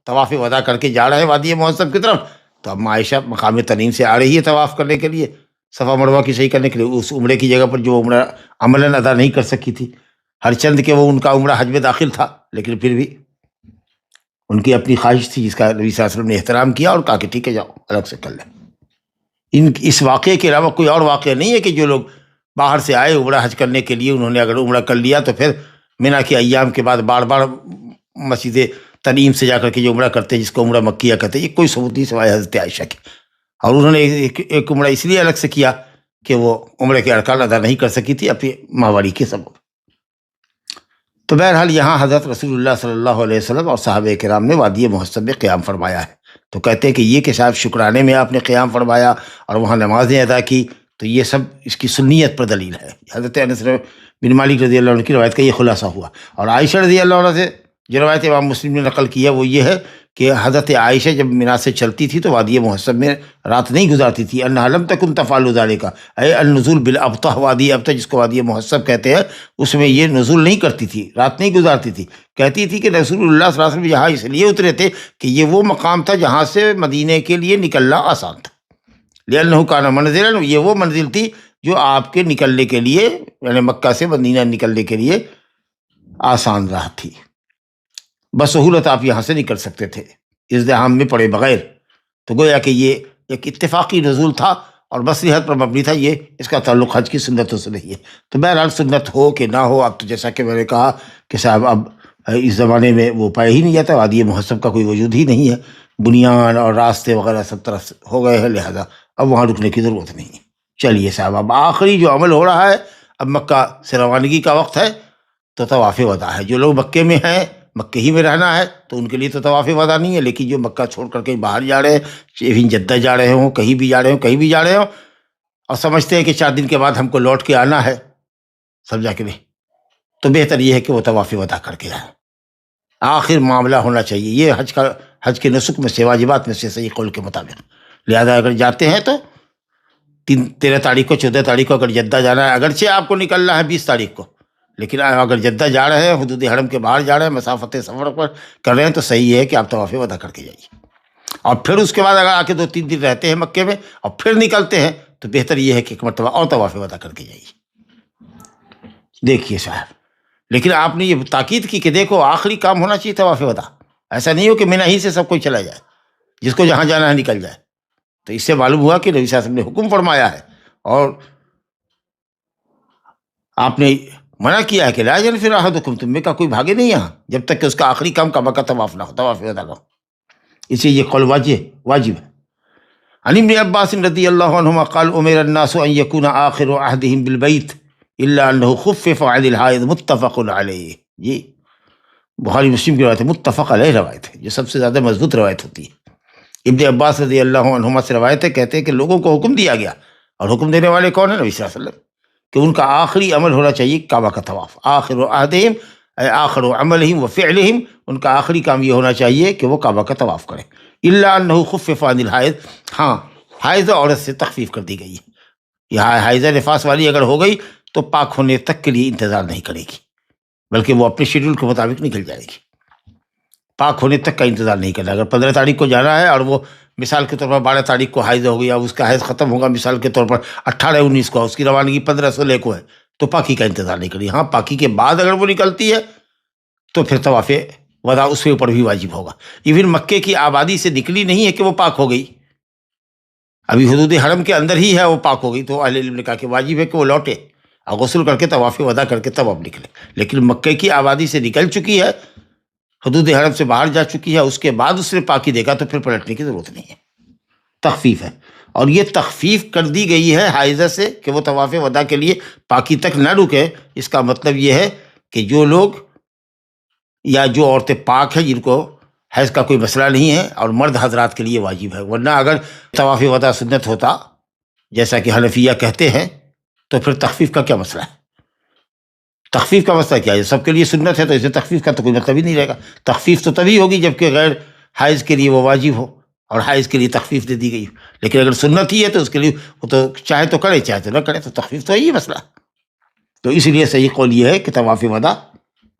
S2: طواف وداع کر کے جا رہے ہیں وادی محسب کی طرف، تو اب عائشہ مقام تنیم سے آ رہی ہے طواف کرنے کے لیے، صفا مروہ کی صحیح کرنے کے لیے، اس عمرے کی جگہ پر جو عمرہ عملاً ادا نہیں کر سکی تھی، ہر چند کہ وہ ان کا عمرہ حج میں داخل تھا، لیکن پھر بھی ان کی اپنی خواہش تھی، جس کا نبی صلی اللہ علیہ وسلم نے احترام کیا اور کہا کہ ٹھیک ہے جاؤ الگ سے کر لیں۔ اس واقعے کے علاوہ کوئی اور واقعہ نہیں ہے کہ جو لوگ باہر سے آئے عمرہ حج کرنے کے لیے، انہوں نے اگر عمرہ کر لیا تو پھر مینا کے ایام کے بعد بار بار مسجد تنعیم سے جا کر کے جو عمرہ کرتے ہیں، جس کو عمرہ مکیہ کہتے ہیں، یہ کوئی ثبوت نہیں سوائے حضرت عائشہ کی۔ اور انہوں نے ایک عمرہ اس لیے الگ سے کیا کہ وہ عمرے کے ارکان ادا نہیں کر سکی تھی اپنی ماواری کے سبب۔ تو بہرحال یہاں حضرت رسول اللہ صلی اللہ علیہ وسلم اور صحابہ کرام نے وادی محسب میں قیام فرمایا ہے۔ تو کہتے ہیں کہ یہ کہ صاحب شکرانے میں آپ نے قیام فرمایا اور وہاں نمازیں ادا کی، تو یہ سب اس کی سنیت پر دلیل ہے۔ حضرت انس بن مالک رضی اللہ عنہ کی روایت کا یہ خلاصہ ہوا۔ اور عائشہ رضی اللہ عنہ سے جو روایت امام مسلم نے نقل کی ہے وہ یہ ہے کہ حضرت عائشہ جب مینا سے چلتی تھی تو وادی محسب میں رات نہیں گزارتی تھی۔ انہا لم تکن تفعل ذلک، اے النزول بالابطح، وادی ابطح جس کو وادی محسب کہتے ہیں، اس میں یہ نزول نہیں کرتی تھی، رات نہیں گزارتی تھی۔ کہتی تھی کہ رسول اللہ صلی اللہ علیہ وسلم یہاں اس لیے اترے تھے کہ یہ وہ مقام تھا جہاں سے مدینے کے لیے نکلنا آسان تھا، لأنہ کان منزلا، یہ وہ منزل تھی جو آپ کے نکلنے کے لیے، یعنی مکہ سے مدینہ نکلنے کے لیے آسان راہ تھی، بسہولت آپ یہاں سے نکل سکتے تھے ازدحام میں پڑے بغیر۔ تو گویا کہ یہ ایک اتفاقی نزول تھا اور مصلحت پر مبنی تھا، یہ اس کا تعلق حج کی سنتوں سے نہیں ہے۔ تو بہرحال سنت ہو کہ نہ ہو، اب تو جیسا کہ میں نے کہا کہ صاحب اب اس زمانے میں وہ پایا ہی نہیں جاتا، وادی محسب کا کوئی وجود ہی نہیں ہے، بنیان اور راستے وغیرہ سب طرف ہو گئے ہیں، لہذا اب وہاں رکنے کی ضرورت نہیں ہے۔ چلیے صاحب، اب آخری جو عمل ہو رہا ہے، اب مکہ سے روانگی کا وقت ہے، تو طواف وداع ہے۔ جو لوگ مکے میں ہیں، مکہ ہی میں رہنا ہے، تو ان کے لیے تو طواف وداع نہیں ہے، لیکن جو مکہ چھوڑ کر کے باہر جا رہے ہیں، چاہے جدہ جا رہے ہوں، کہیں بھی جا رہے ہوں، اور سمجھتے ہیں کہ 4 دن کے بعد ہم کو لوٹ کے آنا ہے، سمجھا کہ نہیں، تو بہتر یہ ہے کہ وہ طواف وداع کر کے آئیں۔ آخر معاملہ ہونا چاہیے یہ حج کے نسک میں سے، واجبات میں سے، صحیح قول کے مطابق۔ لہذا اگر جاتے ہیں تو 13 تاریخ کو، 14 تاریخ کو اگر جدہ جانا ہے، اگرچہ آپ کو نکلنا ہے 20 تاریخ کو، لیکن اگر جدہ جا رہے ہیں، حدود حرم کے باہر جا رہے ہیں، مسافت سفر پر کر رہے ہیں، تو صحیح ہے کہ آپ طواف وداع کر کے جائیے۔ اور پھر اس کے بعد اگر آ کے 2-3 دن رہتے ہیں مکے میں اور پھر نکلتے ہیں، تو بہتر یہ ہے کہ ایک مرتبہ اور طواف وداع کر کے جائیے۔ دیکھیے صاحب، لیکن آپ نے یہ تاکید کی کہ دیکھو آخری کام ہونا چاہیے طواف وداع، ایسا نہیں ہو کہ مینا ہی سے سب کوئی چلا جائے، جس کو جہاں جانا ہے نکل جائے۔ تو اس سے معلوم ہوا کہ نبی صلی اللہ علیہ وسلم نے حکم فرمایا ہے اور آپ نے منع کیا ہے کہ لا ينفر احدکم، تم میں کا کوئی بھاگے نہیں یہاں جب تک کہ اس کا آخری کام کعبہ کا طواف نہ ہو، طواف وداع نہ ہو۔ اس لیے یہ قول واجب ہے۔ عن ابن عباس رضی اللہ عنہما قال امر الناس ان يكون آخر عهدهم بالبيت الا انه خفف عن الحائض، متفق علیہ۔ یہ بخاری مسلم کی روایت ہے، متفق علیہ روایت ہے، جو سب سے زیادہ مضبوط روایت ہوتی ہے۔ ابن عباس رضی اللہ عنہما سے روایت ہے، کہتے ہیں کہ لوگوں کو حکم دیا گیا، اور حکم دینے والے کون ہیں؟ نبی صلی اللہ علیہ وسلم، کہ ان کا آخری عمل ہونا چاہیے کعبہ کا طواف۔ آخر عہدہم اے آخر عملہم و فعلہم، ان کا آخری کام یہ ہونا چاہیے کہ وہ کعبہ کا طواف کریں۔ الا انہ خفف عن الحائض، ہاں حائضہ عورت سے تخفیف کر دی گئی ہے، یہ حائضہ نفاس والی اگر ہو گئی تو پاک ہونے تک کے لیے انتظار نہیں کرے گی، بلکہ وہ اپنے شیڈول کے مطابق نکل جائے گی، پاک ہونے تک کا انتظار نہیں کرنا۔ اگر 15 تاریخ کو جانا ہے اور وہ مثال کے طور پر 12 تاریخ کو حائض ہو گئی، اب اس کا حیض ختم ہوگا مثال کے طور پر 18-19 کو، اس کی روانگی 15-16 کو ہے، تو پاکی کا انتظار نہیں کری۔ ہاں پاکی کے بعد اگر وہ نکلتی ہے تو پھر طواف وداع اس کے اوپر بھی واجب ہوگا۔ ایون مکے کی آبادی سے نکلی نہیں ہے کہ وہ پاک ہو گئی، ابھی حدود حرم کے اندر ہی ہے، وہ پاک ہو گئی، تو اہل علم نے کہا کہ واجب ہے کہ وہ لوٹے اور غسل کر کے طواف وداع کر کے تب اب نکلے۔ لیکن مکے کی آبادی سے نکل چکی ہے، حدود حرم سے باہر جا چکی ہے، اس کے بعد اس نے پاکی دیکھا، تو پھر پلٹنے کی ضرورت نہیں ہے، تخفیف ہے۔ اور یہ تخفیف کر دی گئی ہے حائضہ سے کہ وہ طواف وداع کے لیے پاکی تک نہ رکے۔ اس کا مطلب یہ ہے کہ جو لوگ یا جو عورتیں پاک ہیں جن کو حیض کا کوئی مسئلہ نہیں ہے، اور مرد حضرات کے لیے واجب ہے، ورنہ اگر طواف وداع سنت ہوتا جیسا کہ حنفیہ کہتے ہیں تو پھر تخفیف کا کیا مسئلہ ہے؟ تخفیف کا مسئلہ کیا ہے؟ سب کے لیے سنت ہے تو اسے تخفیف کا تو کوئی مطلب ہی نہیں رہے گا۔ تخفیف تو تبھی ہوگی جبکہ غیر حائض کے لیے وہ واجب ہو اور حائض کے لیے تخفیف دے دی گئی، لیکن اگر سنت ہی ہے تو اس کے لیے وہ تو چاہے تو کرے چاہے تو نہ کرے، تو تخفیف تو یہی مسئلہ۔ تو اس لیے صحیح قول یہ ہے کہ طواف وداع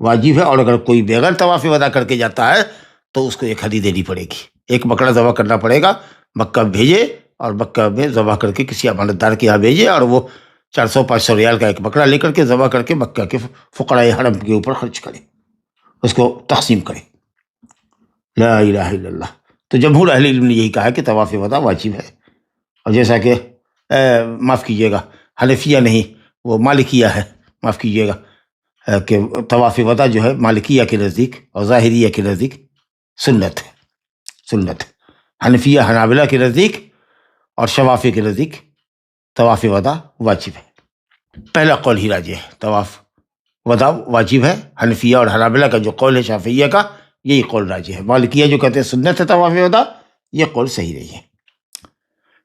S2: واجب ہے، اور اگر کوئی بغیر طواف وداع کر کے جاتا ہے تو اس کو ایک ہدی دینی پڑے گی، ایک بکرا ذبح کرنا پڑے گا، مکہ بھیجے اور مکہ میں ذبح کر کے کسی امانت دار کے یہاں بھیجے، اور وہ 400-500 ریال کا ایک بکرا لے کر کے ذبح کر کے مکہ کے فقراء حرم کے اوپر خرچ کرے، اس کو تقسیم کرے۔ لا الہ الا اللہ۔ تو جمہور اہل علم نے یہی کہا کہ طواف وداع واجب ہے، اور جیسا کہ معاف کیجیے گا حنفیہ نہیں، وہ مالکیہ ہے، معاف کیجیے گا کہ طواف وداع جو ہے مالکیہ کے نزدیک اور ظاہریہ کے نزدیک سنت ہے، سنت ہے۔ حنفیہ حنابلہ کے نزدیک اور شوافی کے نزدیک طواف وداع واجب ہے۔ پہلا قول ہی راجح ہے، طواف وداع واجب ہے۔ حنفیہ اور حنابلہ کا جو قول ہے شافعیہ کا، یہی قول راجح ہے۔ مالکیہ جو کہتے ہیں سنت ہے طواف وداع، یہ قول صحیح نہیں ہے۔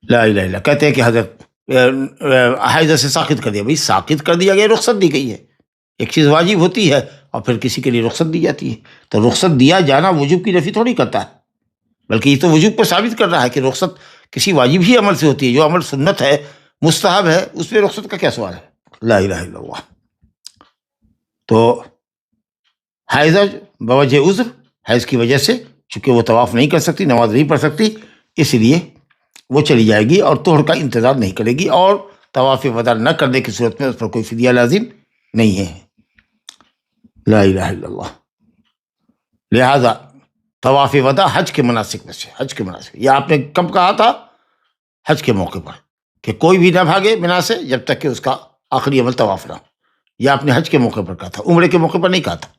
S2: لا الہ الا اللہ۔ کہتے ہیں کہ حضرت حائضہ سے ساقط کر دیا، بھائی ساقط کر دیا گیا، رخصت دی گئی ہے۔ ایک چیز واجب ہوتی ہے اور پھر کسی کے لیے رخصت دی جاتی ہے، تو رخصت دیا جانا وجوب کی نفی تھوڑی کرتا ہے، بلکہ یہ تو وجوب پر ثابت کر رہا ہے کہ رخصت کسی واجب ہی عمل سے ہوتی ہے، جو عمل سنت ہے مستحب ہے اس پہ رخصت کا کیا سوال ہے؟ لا الہ الا اللہ۔ تو حائضہ بوجہ عذر، حیض کی وجہ سے چونکہ وہ طواف نہیں کر سکتی، نماز نہیں پڑھ سکتی، اس لیے وہ چلی جائے گی اور طہر کا انتظار نہیں کرے گی، اور طواف وداع نہ کرنے کی صورت میں اس پر کوئی فدیہ لازم نہیں ہے۔ لا الہ الا اللہ۔ لہذا طواف وداع حج کے مناسک میں سے، حج کے مناسک، یہ آپ نے کب کہا تھا؟ حج کے موقع پر، کہ کوئی بھی نہ بھاگے منا سے جب تک کہ اس کا آخری عمل طواف نہ ہو۔ یہ آپ نے حج کے موقع پر کہا تھا، عمرے کے موقع پر نہیں کہا تھا۔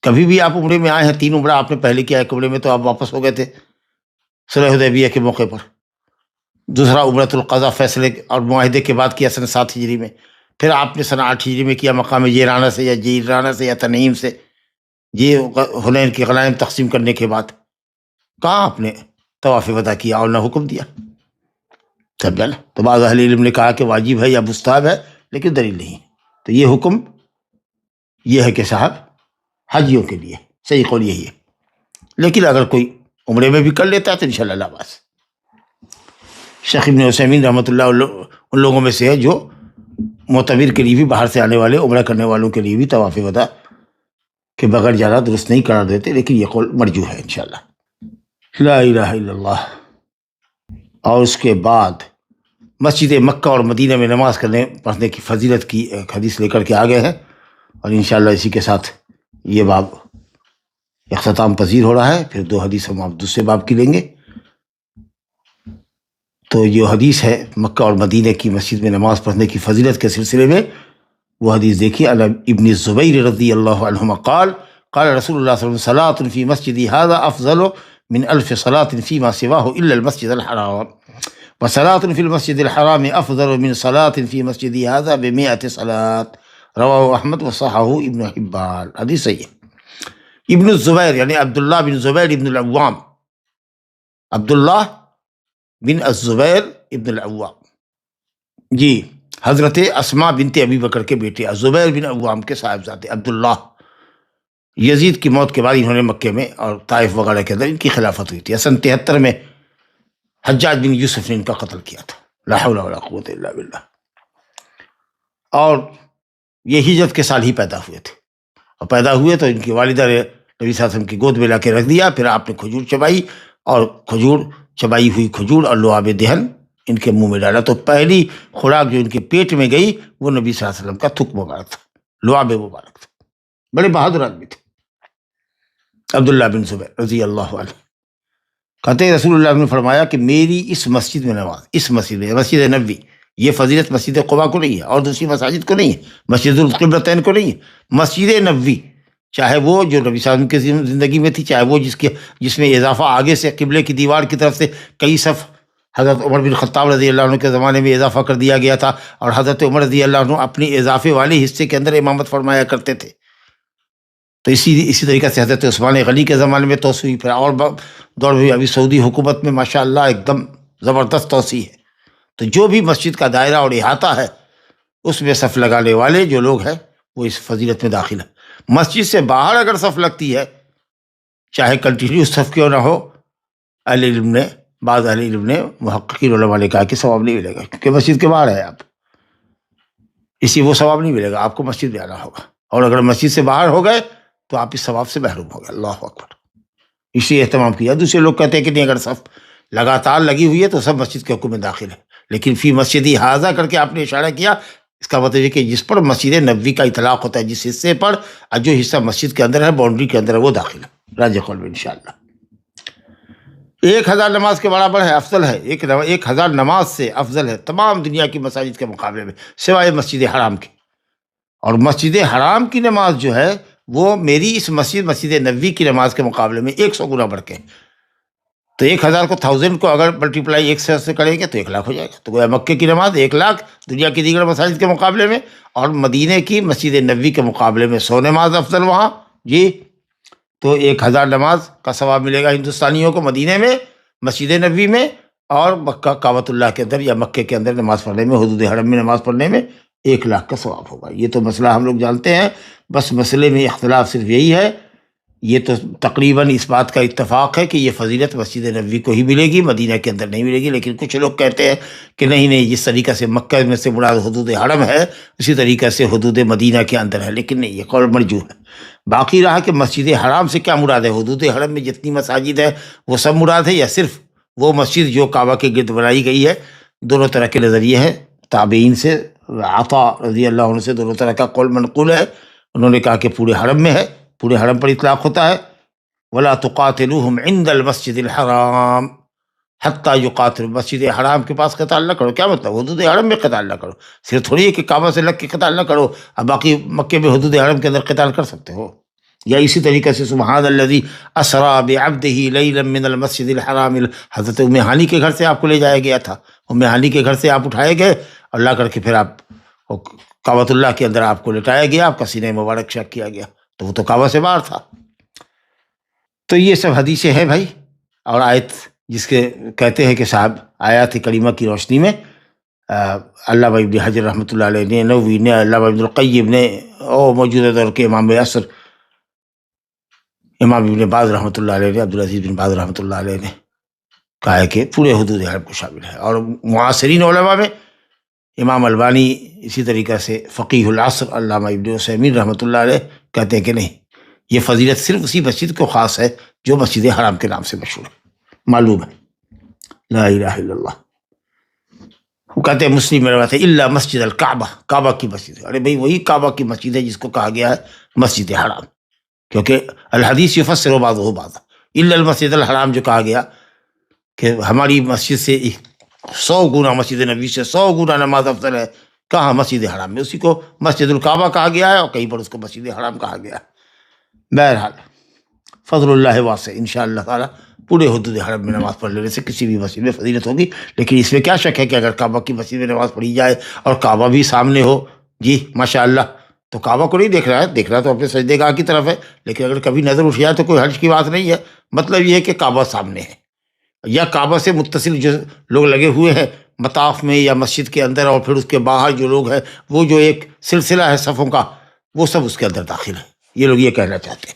S2: کبھی بھی آپ عمرے میں آئے ہیں، 3 عمرہ آپ نے پہلے کیا، ایک عمرے میں تو آپ واپس ہو گئے تھے صلح حدیبیہ کے موقع پر، دوسرا عمرۃ القضا فیصلے اور معاہدے کے بعد کیا سن 7 ہجری میں، پھر آپ نے سن 8 ہجری میں کیا مقام جیرانہ سے یا جیرانہ سے یا تنعیم سے، یہ حنین کی غنائم تقسیم کرنے کے بعد کہاں آپ نے طواف وداع کیا اور نہ حکم دیا؟ سمجھا نا؟ تو بعض اہل علم نے کہا کہ واجب ہے یا مستحب ہے، لیکن دلیل نہیں ہے۔ تو یہ حکم یہ ہے کہ صاحب حجیوں کے لیے، صحیح قول یہی ہے، لیکن اگر کوئی عمرے میں بھی کر لیتا ہے تو انشاءاللہ لا باس۔ شیخ ابن عثیمین رحمۃ اللہ ان لوگوں میں سے ہے جو معتمر کے لیے بھی، باہر سے آنے والے عمرہ کرنے والوں کے لیے بھی طواف وداع کے بغیر جانا درست نہیں قرار دیتے، لیکن یہ قول مرجوح ہے انشاءاللہ۔ لا الہ الا اللہ۔ اور اس کے بعد مسجد مکہ اور مدینہ میں نماز پڑھنے کی فضیلت کی ایک حدیث لے کر کے آگئے ہیں، اور انشاءاللہ اسی کے ساتھ یہ باب اختتام پذیر ہو رہا ہے۔ پھر 2 حدیث ہم آپ دوسرے باب کی لیں گے۔ تو جو حدیث ہے مکہ اور مدینہ کی مسجد میں نماز پڑھنے کی فضیلت کے سلسلے میں، وہ حدیث دیکھیے، ابن الزبیر رضی اللہ عنہما قال قال رسول اللہ صلی اللہ علیہ وسلم صلاۃ فی مسجدی ھذا افضل من 1000 صلاۃ فیما سواہ الا المسجد الحرام وصلاۃ فی المسجد الحرام افضل من صلاۃ فی مسجدی ھذا ب100 صلاۃ، رواہ احمد وصححہ ابن حبان۔ حدیث صحیح ہے۔ ابن الزبیر یعنی عبداللہ بن زبیر ابن العوام، عبداللہ بن الزبیر ابن العوام، جی حضرت اسماء بنت ابی بکر کے بیٹے الزبیر بن عوام کے صاحبزادے عبداللہ، یزید کی موت کے بعد انہوں نے مکے میں اور طائف وغیرہ کے اندر ان کی خلافت ہوئی تھی۔ سن 73 میں حجاج بن یوسف نے ان کا قتل کیا تھا، لا حول ولا قوت الا باللہ، اور یہ ہجرت کے سال ہی پیدا ہوئے تھے، اور پیدا ہوئے تو ان کی والدہ نے نبی صلی اللہ علیہ وسلم کی گود میں لا کے رکھ دیا، پھر آپ نے کھجور چبائی، اور کھجور چبائی ہوئی کھجور اور لعاب دہن ان کے منہ میں ڈالا، تو پہلی خوراک جو ان کے پیٹ میں گئی وہ نبی صلی اللہ علیہ وسلم کا تھک مبارک تھا، لعاب مبارک تھا۔ بڑے بہادر آدمی تھے عبداللہ بن زبیر رضی اللہ عنہ۔ کہتے ہیں رسول اللہ نے فرمایا کہ میری اس مسجد میں نماز، اس مسجد میں، مسجد نبوی، یہ فضیلت مسجد قباء کو نہیں ہے اور دوسری مساجد کو نہیں ہے، مسجد القبلتین کو نہیں ہے، مسجد نبوی، چاہے وہ جو نبی صلی اللہ علیہ وسلم کی زندگی میں تھی، چاہے وہ جس میں اضافہ آگے سے قبلے کی دیوار کی طرف سے کئی صف حضرت عمر بن خطاب رضی اللہ عنہ کے زمانے میں اضافہ کر دیا گیا تھا، اور حضرت عمر رضی اللہ عنہ اپنی اضافے والے حصے کے اندر امامت فرمایا کرتے تھے۔ تو اسی طریقے سے حضرت عثمان غنی کے زمانے میں توسیع ہوئی، پھر اور دور میں ابھی سعودی حکومت میں ماشاءاللہ ایک دم زبردست توسیع ہے۔ تو جو بھی مسجد کا دائرہ اور احاطہ ہے اس میں صف لگانے والے جو لوگ ہیں وہ اس فضیلت میں داخل ہیں۔ مسجد سے باہر اگر صف لگتی ہے، چاہے کنٹینیوس صف کیوں نہ ہو، بعض اہل علم نے محققین علماء نے کہا کہ ثواب نہیں ملے گا، کیونکہ مسجد کے باہر ہے آپ، اسی وہ ثواب نہیں ملے گا، آپ کو مسجد میں آنا ہوگا، اور اگر مسجد سے باہر ہو گئے تو آپ اس ثواب سے محروم ہو گئے۔ اللہ اکبر، اسی اہتمام کیا۔ دوسرے لوگ کہتے ہیں کہ نہیں، اگر صف لگاتار لگی ہوئی ہے تو سب مسجد کے حکم میں داخل ہے، لیکن فی مسجدی ھذا کر کے آپ نے اشارہ کیا، اس کا مطلب یہ کہ جس پر مسجد نبوی کا اطلاق ہوتا ہے، جس حصے پر، جو حصہ مسجد کے اندر ہے، باؤنڈری کے اندر ہے، وہ داخل ہے راجح قول میں انشاءاللہ۔ 1000 نماز کے برابر ہے، افضل ہے، 1000 نماز سے افضل ہے تمام دنیا کی مساجد کے مقابلے میں، سوائے مسجد حرام کے۔ اور مسجد حرام کی نماز جو ہے وہ میری اس مسجد نبوی کی نماز کے مقابلے میں 100 گنا بڑھ کے، تو 1000 کو 1000 کو اگر ملٹیپلائی 100 سے کریں گے تو 1,00,000 ہو جائے گا۔ تو گویا مکے کی نماز 1,00,000 دنیا کی دیگر مساجد کے مقابلے میں، اور مدینے کی مسجد نبوی کے مقابلے میں 100 نماز افضل وہاں، جی، تو 1000 نماز کا ثواب ملے گا ہندوستانیوں کو مدینے میں، مسجد نبوی میں، اور مکہ کعبۃ اللہ کے اندر یا مکے کے اندر نماز پڑھنے میں، حدود حرم میں نماز پڑھنے میں 1,00,000 کا ثواب ہوگا۔ یہ تو مسئلہ ہم لوگ جانتے ہیں، بس مسئلے میں اختلاف صرف یہی ہے، یہ تو تقریباً اس بات کا اتفاق ہے کہ یہ فضیلت مسجد نبوی کو ہی ملے گی، مدینہ کے اندر نہیں ملے گی۔ لیکن کچھ لوگ کہتے ہیں کہ نہیں، جس طریقہ سے مکہ میں سے مراد حدود حرم ہے اسی طریقہ سے حدود مدینہ کے اندر ہے، لیکن نہیں، یہ قول مرجوح ہے۔ باقی رہا کہ مسجد حرام سے کیا مراد ہے، حدود حرم میں جتنی مساجد ہے وہ سب مراد ہے، یا صرف وہ مسجد جو کعبہ کے گرد بنائی گئی ہے؟ دونوں طرح کے نظریے ہیں، تابعین سے، عطا رضی اللہ عنہ سے دونوں طرح کا قول منقول ہے۔ انہوں نے کہا کہ پورے حرم میں ہے، پورے حرم پر اطلاق ہوتا ہے، وَلَا تُقَاتِلُوهُمْ عِنْدَ الْمَسْجِدِ الْحَرَامِ حَتَّى يُقَاتِلُوا، مسجد حرام کے پاس قتال نہ کرو۔ کیا مطلب؟ حدود حرم میں قتال نہ کرو، صرف تھوڑی ہے کہ کعبہ سے لگ کے قتال نہ کرو، اب باقی مکے میں حدود حرم کے اندر قتال کر سکتے ہو۔ یا اسی طریقے سے سبحان الذی اسریٰ بعبدہ لیلا من المسجد الحرام، حضرت ام ہانی کے گھر سے آپ کو لے جایا گیا تھا، ام ہانی کے گھر سے آپ اٹھائے گئے اور لا کر کے پھر آپ کعبۃ اللہ کے اندر آپ کو لٹایا گیا، آپ کا سینہ مبارک شق کیا گیا، تو وہ تو کعبہ سے باہر تھا۔ تو یہ سب حدیثیں ہیں بھائی، اور آیت جس کے کہتے ہیں کہ صاحب آیات کریمہ کی روشنی میں علامہ ابن حجر رحمۃ اللہ علیہ نے، نووی نے، علامہ ابن القیم نے، اور موجودہ دور کے امام عصر امام ابن باز رحمۃ اللہ علیہ نے، عبدالعزیز بن باز رحمۃ اللہ علیہ نے کہا ہے کہ پورے حدود حرم کو شامل ہے۔ اور معاصرین علماء میں امام البانی، اسی طریقہ سے فقیہ العصر علامہ ابن عثیمین رحمۃ اللہ علیہ کہتے ہیں کہ نہیں، یہ فضیلت صرف اسی مسجد کو خاص ہے جو مسجد حرام کے نام سے مشہور ہے، معلوم ہے۔ لا الہ الا اللہ۔ وہ کہتے ہیں مسلم میں روایت ہے الا مسجد الکعبہ، کعبہ کی مسجد۔ ارے بھائی وہی کعبہ کی مسجد ہے جس کو کہا گیا ہے مسجد حرام، کیونکہ الحدیث یفسر بعضہ بعضا، الا المسجد الحرام جو کہا گیا کہ ہماری مسجد سے 100 گنا، مسجد نبی سے 100 گنا نماز افضل ہے، کہاں؟ مسجد حرام میں، اسی کو مسجد الکعبہ کہا گیا ہے اور کہیں پر اس کو مسجد حرام کہا گیا ہے۔ بہرحال فضل اللہ واسع، انشاءاللہ تعالی پورے حدود حرم میں نماز پڑھ لینے سے کسی بھی مسجد میں فضیلت ہوگی۔ لیکن اس میں کیا شک ہے کہ اگر کعبہ کی مسجد میں نماز پڑھی جائے اور کعبہ بھی سامنے ہو، جی ماشاءاللہ، تو کعبہ کو نہیں دیکھ رہا ہے، دیکھ رہا تو اپنے سجدے گاہ کی طرف ہے، لیکن اگر کبھی نظر اٹھ جائے تو کوئی حرج کی بات نہیں ہے۔ مطلب یہ ہے کہ کعبہ سامنے ہے، یا کعبہ سے متصل جو لوگ لگے ہوئے ہیں مطاف میں یا مسجد کے اندر، اور پھر اس کے باہر جو لوگ ہیں، وہ جو ایک سلسلہ ہے صفوں کا، وہ سب اس کے اندر داخل ہے، یہ لوگ یہ کہنا چاہتے ہیں،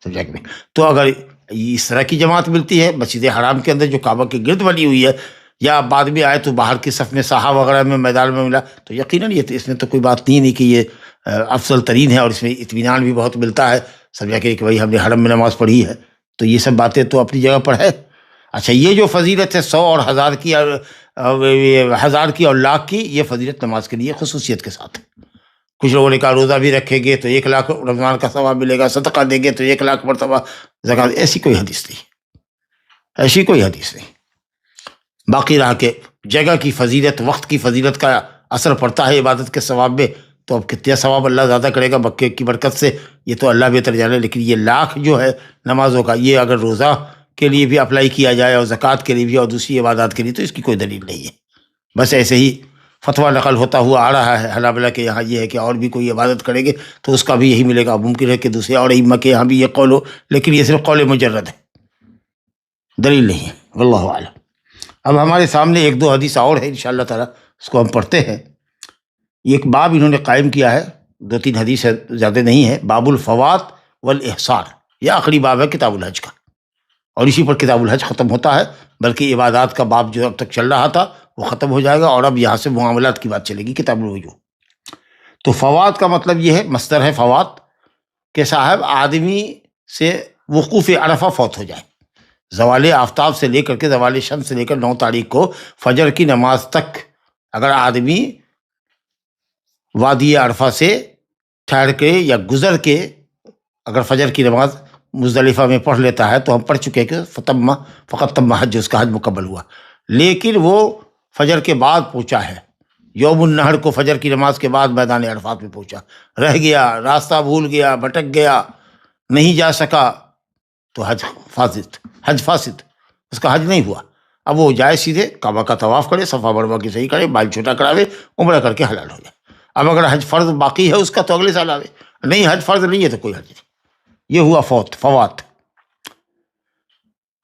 S2: سمجھا کہ نہیں؟ تو اگر اس طرح کی جماعت ملتی ہے مسجد حرام کے اندر جو کعبہ کے گرد بنی ہوئی ہے، یا بعد میں آئے تو باہر کی صف میں صحا وغیرہ میں میدان میں ملا، تو یقیناً یہ اس میں تو کوئی بات نہیں کہ یہ افضل ترین ہے، اور اس میں اطمینان بھی بہت ملتا ہے، سمجھا کہ بھائی ہم نے حرم میں نماز پڑھی ہے، تو یہ سب باتیں تو اپنی جگہ پر ہے۔ اچھا، یہ جو فضیلت ہے 100 اور 1000 کی، اور 1000 کی اور لاکھ کی، یہ فضیلت نماز کے لیے خصوصیت کے ساتھ ہے۔ کچھ لوگوں نے کہا روزہ بھی رکھیں گے تو 1,00,000 رمضان کا ثواب ملے گا، صدقہ دیں گے تو 1,00,000 مرتبہ زکوٰۃ، ایسی کوئی حدیث نہیں، ایسی کوئی حدیث نہیں۔ باقی رہا کہ جگہ کی فضیلت، وقت کی فضیلت کا اثر پڑتا ہے عبادت کے ثواب میں، تو اب کتنا ثواب اللہ زیادہ کرے گا مکے کی برکت سے، یہ تو اللہ بہتر جانے۔ لیکن یہ 1,00,000 جو ہے نمازوں کا، یہ اگر روزہ کے لیے بھی اپلائی کیا جائے اور زکوٰۃ کے لیے بھی اور دوسری عبادات کے لیے، تو اس کی کوئی دلیل نہیں ہے. بس ایسے ہی فتویٰ نقل ہوتا ہوا آ رہا ہے حنابلہ کے یہاں یہ ہے کہ اور بھی کوئی عبادت کریں گے تو اس کا بھی یہی ملے گا. ممکن ہے کہ دوسرے اور ائمہ کے یہاں بھی یہ قول ہو، لیکن یہ صرف قول مجرد ہے، دلیل نہیں ہے. واللہ اعلم. اب ہمارے سامنے ایک دو حدیث اور ہے انشاءاللہ تعالیٰ، اس کو ہم پڑھتے ہیں. ایک باب انہوں نے قائم کیا ہے، 2-3 حدیث ہے، زیادہ نہیں ہے. باب الفوات والاحصار، یہ آخری باب ہے کتاب الحج کا، اور اسی پر کتاب الحج ختم ہوتا ہے. بلکہ عبادات کا باب جو اب تک چل رہا تھا وہ ختم ہو جائے گا، اور اب یہاں سے معاملات کی بات چلے گی، کتاب الوجوہ. تو فوات کا مطلب یہ ہے، مصدر ہے فوات، کہ صاحب آدمی سے وقوف عرفہ فوت ہو جائے. زوال آفتاب سے لے کر کے زوال شمس سے لے کر 9 تاریخ کو فجر کی نماز تک اگر آدمی وادی عرفہ سے ٹھہر کے یا گزر کے اگر فجر کی نماز مزدلفہ میں پڑھ لیتا ہے تو ہم پڑھ چکے کہ فقط تم حج، اس کا حج مکمل ہوا. لیکن وہ فجر کے بعد پہنچا ہے، یوم النحر کو فجر کی نماز کے بعد میدان عرفات میں پہنچا، رہ گیا، راستہ بھول گیا، بھٹک گیا، نہیں جا سکا، تو حج فاسد، اس کا حج نہیں ہوا. اب وہ جائے سیدھے کعبہ کا طواف کرے، صفا مروا کی صحیح کرے، بال چھوٹا کراوے، عمرہ کر کے حلال ہو جائے. اب اگر حج فرض باقی ہے اس کا تو اگلے سال آوے، نہیں حج فرض نہیں ہے تو کوئی حج نہیں. یہ ہوا فوات.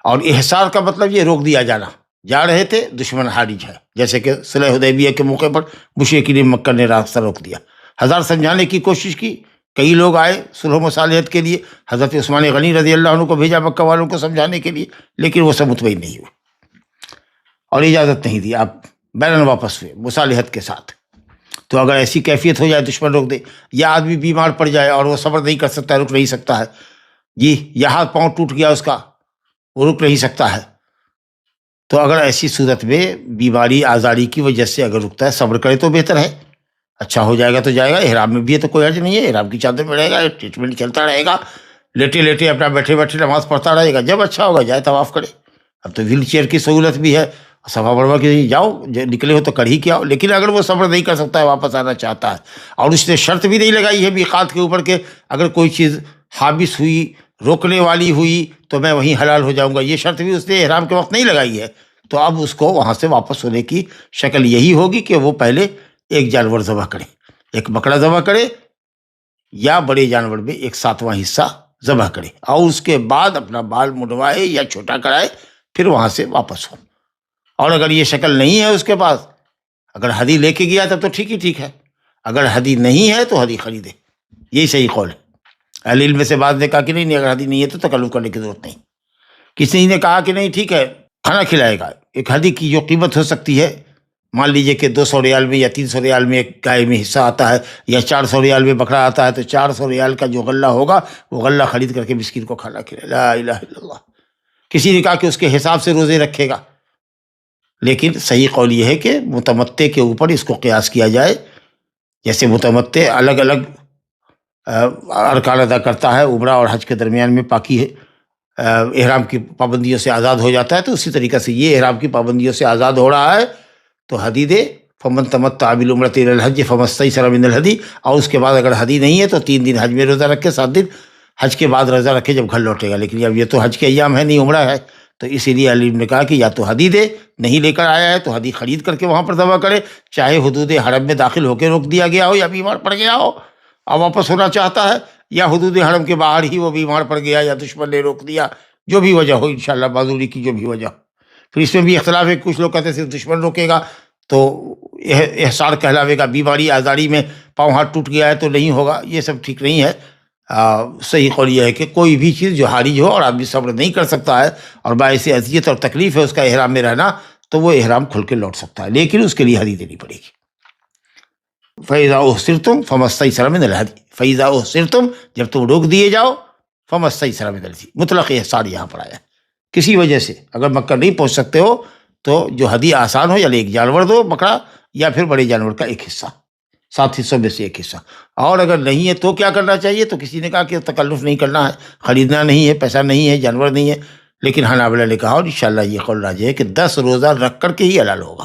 S2: اور احصار کا مطلب یہ روک دیا جانا، جا رہے تھے دشمن حارج ہے، جیسے کہ صلح حدیبیہ کے موقع پر مشرکین مکہ نے راستہ روک دیا. ہزار سمجھانے کی کوشش کی، کئی لوگ آئے صلح و مصالحت کے لیے، حضرت عثمان غنی رضی اللہ عنہ کو بھیجا مکہ والوں کو سمجھانے کے لیے، لیکن وہ سب مطمئن نہیں ہوئے اور اجازت نہیں دی. آپ بیرن واپس ہوئے مصالحت کے ساتھ. تو اگر ایسی کیفیت ہو جائے دشمن روک دے، یا آدمی بیمار پڑ جائے اور وہ صبر نہیں کر سکتا، رک نہیں سکتا ہے، جی، یا ہاتھ پاؤں ٹوٹ گیا اس کا، وہ رک نہیں سکتا ہے، تو اگر ایسی صورت میں بیماری آزاری کی وجہ سے اگر رکتا ہے، صبر کرے تو بہتر ہے. اچھا ہو جائے گا تو جائے گا. احرام میں بھی ہے تو کوئی حرج نہیں ہے، احرام کی چادر میں رہے گا، ٹریٹمنٹ چلتا رہے گا، لیٹے لیٹے اپنا بیٹھے بیٹھے نماز پڑھتا رہے گا. جب اچھا ہوگا جائے طواف کرے. اب تو ویل چیئر کی سہولت بھی ہے، صفا مروا کی، جاؤ نکلے ہو تو کر ہی کے آؤ. لیکن اگر وہ صبر نہیں کر سکتا ہے، واپس آنا چاہتا ہے، اور اس نے شرط بھی نہیں لگائی ہے میقات کے اوپر کہ اگر کوئی چیز حابس ہوئی، روکنے والی ہوئی تو میں وہیں حلال ہو جاؤں گا، یہ شرط بھی اس نے احرام کے وقت نہیں لگائی ہے، تو اب اس کو وہاں سے واپس ہونے کی شکل یہی ہوگی کہ وہ پہلے ایک جانور ذبح کرے، ایک بکرا ذبح کرے، یا بڑے جانور میں 1/7واں حصہ ذبح کرے، اور اس کے بعد اپنا بال منڈوائے یا چھوٹا کرائے، پھر وہاں سے واپس ہو. اور اگر یہ شکل نہیں ہے اس کے پاس، اگر ہدی لے کے گیا تب تو ٹھیک ہے، اگر ہدی نہیں ہے تو ہدی خریدے. یہی صحیح قول ہے. اہل علم سے بعض نے کہا کہ نہیں اگر ہدی نہیں ہے تو تکلف کرنے کی ضرورت نہیں. کسی نے کہا کہ نہیں ٹھیک ہے کھانا کھلائے گا. ایک ہدی کی جو قیمت ہو سکتی ہے، مان لیجئے کہ 200 ریال میں یا 300 ریال میں ایک گائے میں حصہ آتا ہے، یا 400 ریال میں بکرا آتا ہے، تو 400 ریال کا جو غلہ ہوگا وہ غلہ خرید کر کے مسکین کو کھانا کھلائے. لا الہ الا اللہ. کسی نے کہا کہ اس کے حساب سے روزے رکھے گا، لیکن صحیح قول یہ ہے کہ متمتع کے اوپر اس کو قیاس کیا جائے. جیسے متمتع الگ الگ ارکان ادا کرتا ہے، عمرہ اور حج کے درمیان میں پاکی ہے، احرام کی پابندیوں سے آزاد ہو جاتا ہے، تو اسی طریقہ سے یہ احرام کی پابندیوں سے آزاد ہو رہا ہے تو ہدی دے. فمن تمتع بالعمرۃ الی الحج فما استیسر من الہدی. اور اس کے بعد اگر ہدی نہیں ہے تو 3 دن حج میں روزہ رکھے، 7 دن حج کے بعد روزہ رکھے جب گھر لوٹے گا. لیکن اب یہ تو حج کے ایام ہے، نہیں عمرہ ہے، تو اسی لیے علی نے کہا کہ یا تو ہدی دے، نہیں لے کر آیا ہے تو ہدی خرید کر کے وہاں پر ذبح کرے، چاہے حدود حرم میں داخل ہو کے روک دیا گیا ہو، یا بیمار پڑ گیا ہو اور واپس ہونا چاہتا ہے، یا حدود حرم کے باہر ہی وہ بیمار پڑ گیا یا دشمن نے روک دیا، جو بھی وجہ ہو انشاءاللہ، معذوری کی جو بھی وجہ ہو. پھر اس میں بھی اختلاف ہے، کچھ لوگ کہتے ہیں صرف دشمن روکے گا تو احصار کہلاوے گا، بیماری آزاری میں پاؤں ہاتھ ٹوٹ گیا ہے تو نہیں ہوگا. یہ سب ٹھیک نہیں ہے. صحیح قول یہ ہے کہ کوئی بھی چیز جو حارج ہو اور آدمی صبر نہیں کر سکتا ہے اور باعث اذیت اور تکلیف ہے اس کا احرام میں رہنا، تو وہ احرام کھل کے لوٹ سکتا ہے، لیکن اس کے لیے ہدی دینی پڑے گی. فَإِذَا أُحْصِرْتُمْ فَمَا اسْتَيْسَرَ مِنَ الْهَدْيِ. فَإِذَا أُحْصِرْتُمْ، جب تم روک دیے جاؤ، فَمَا اسْتَيْسَرَ مِنَ الْهَدْيِ، مطلق احصار یہاں پر آیا. کسی وجہ سے اگر مکہ نہیں پہنچ سکتے ہو تو جو ہدی آسان ہو، یا ایک جانور دو بکرا، یا پھر بڑے جانور کا ایک حصہ، 7 حصوں میں سے ایک حصہ. اور اگر نہیں ہے تو کیا کرنا چاہیے؟ تو کسی نے کہا کہ تکلف نہیں کرنا ہے، خریدنا نہیں ہے، پیسہ نہیں ہے، جانور نہیں ہے. لیکن حنابلہ نے کہا اور انشاءاللہ یہ قول راجح ہے کہ 10 روزہ رکھ کر کے ہی حلال ہوگا.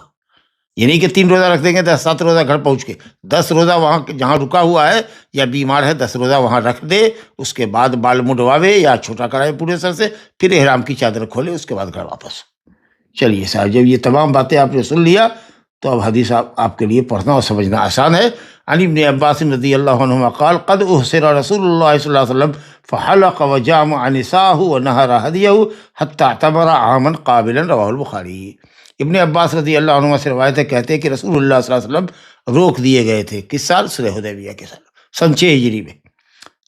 S2: یہ نہیں کہ 3 روزہ رکھ دیں گے 7 روزہ گھر پہنچ کے، 10 روزہ وہاں جہاں رکا ہوا ہے یا بیمار ہے 10 روزہ وہاں رکھ دے، اس کے بعد بال مڈواوے یا چھوٹا کرائے پورے سر سے، پھر احرام کی چادر کھولے، اس کے بعد گھر واپس۔ چلیے صاحب، جب یہ تمام باتیں آپ نے سن لیا تو اب حدیث آپ کے لیے پڑھنا اور سمجھنا آسان ہے۔ عن ابن عباس رضی اللہ عنہما قال قد احسر رسول اللہ صلی اللہ علیہ وسلم فحلق وجامع نساءه ونهر هديه حتى اعتمر عاما قابلا، رواہ البخاری۔ ابن عباس رضی اللہ عنہما سے روایت ہے، کہتے ہیں کہ رسول اللہ صلی اللہ علیہ وسلم روک دیے گئے تھے، کس سال؟ صلح حدیبیہ کے سال، سن 6 ہجری میں۔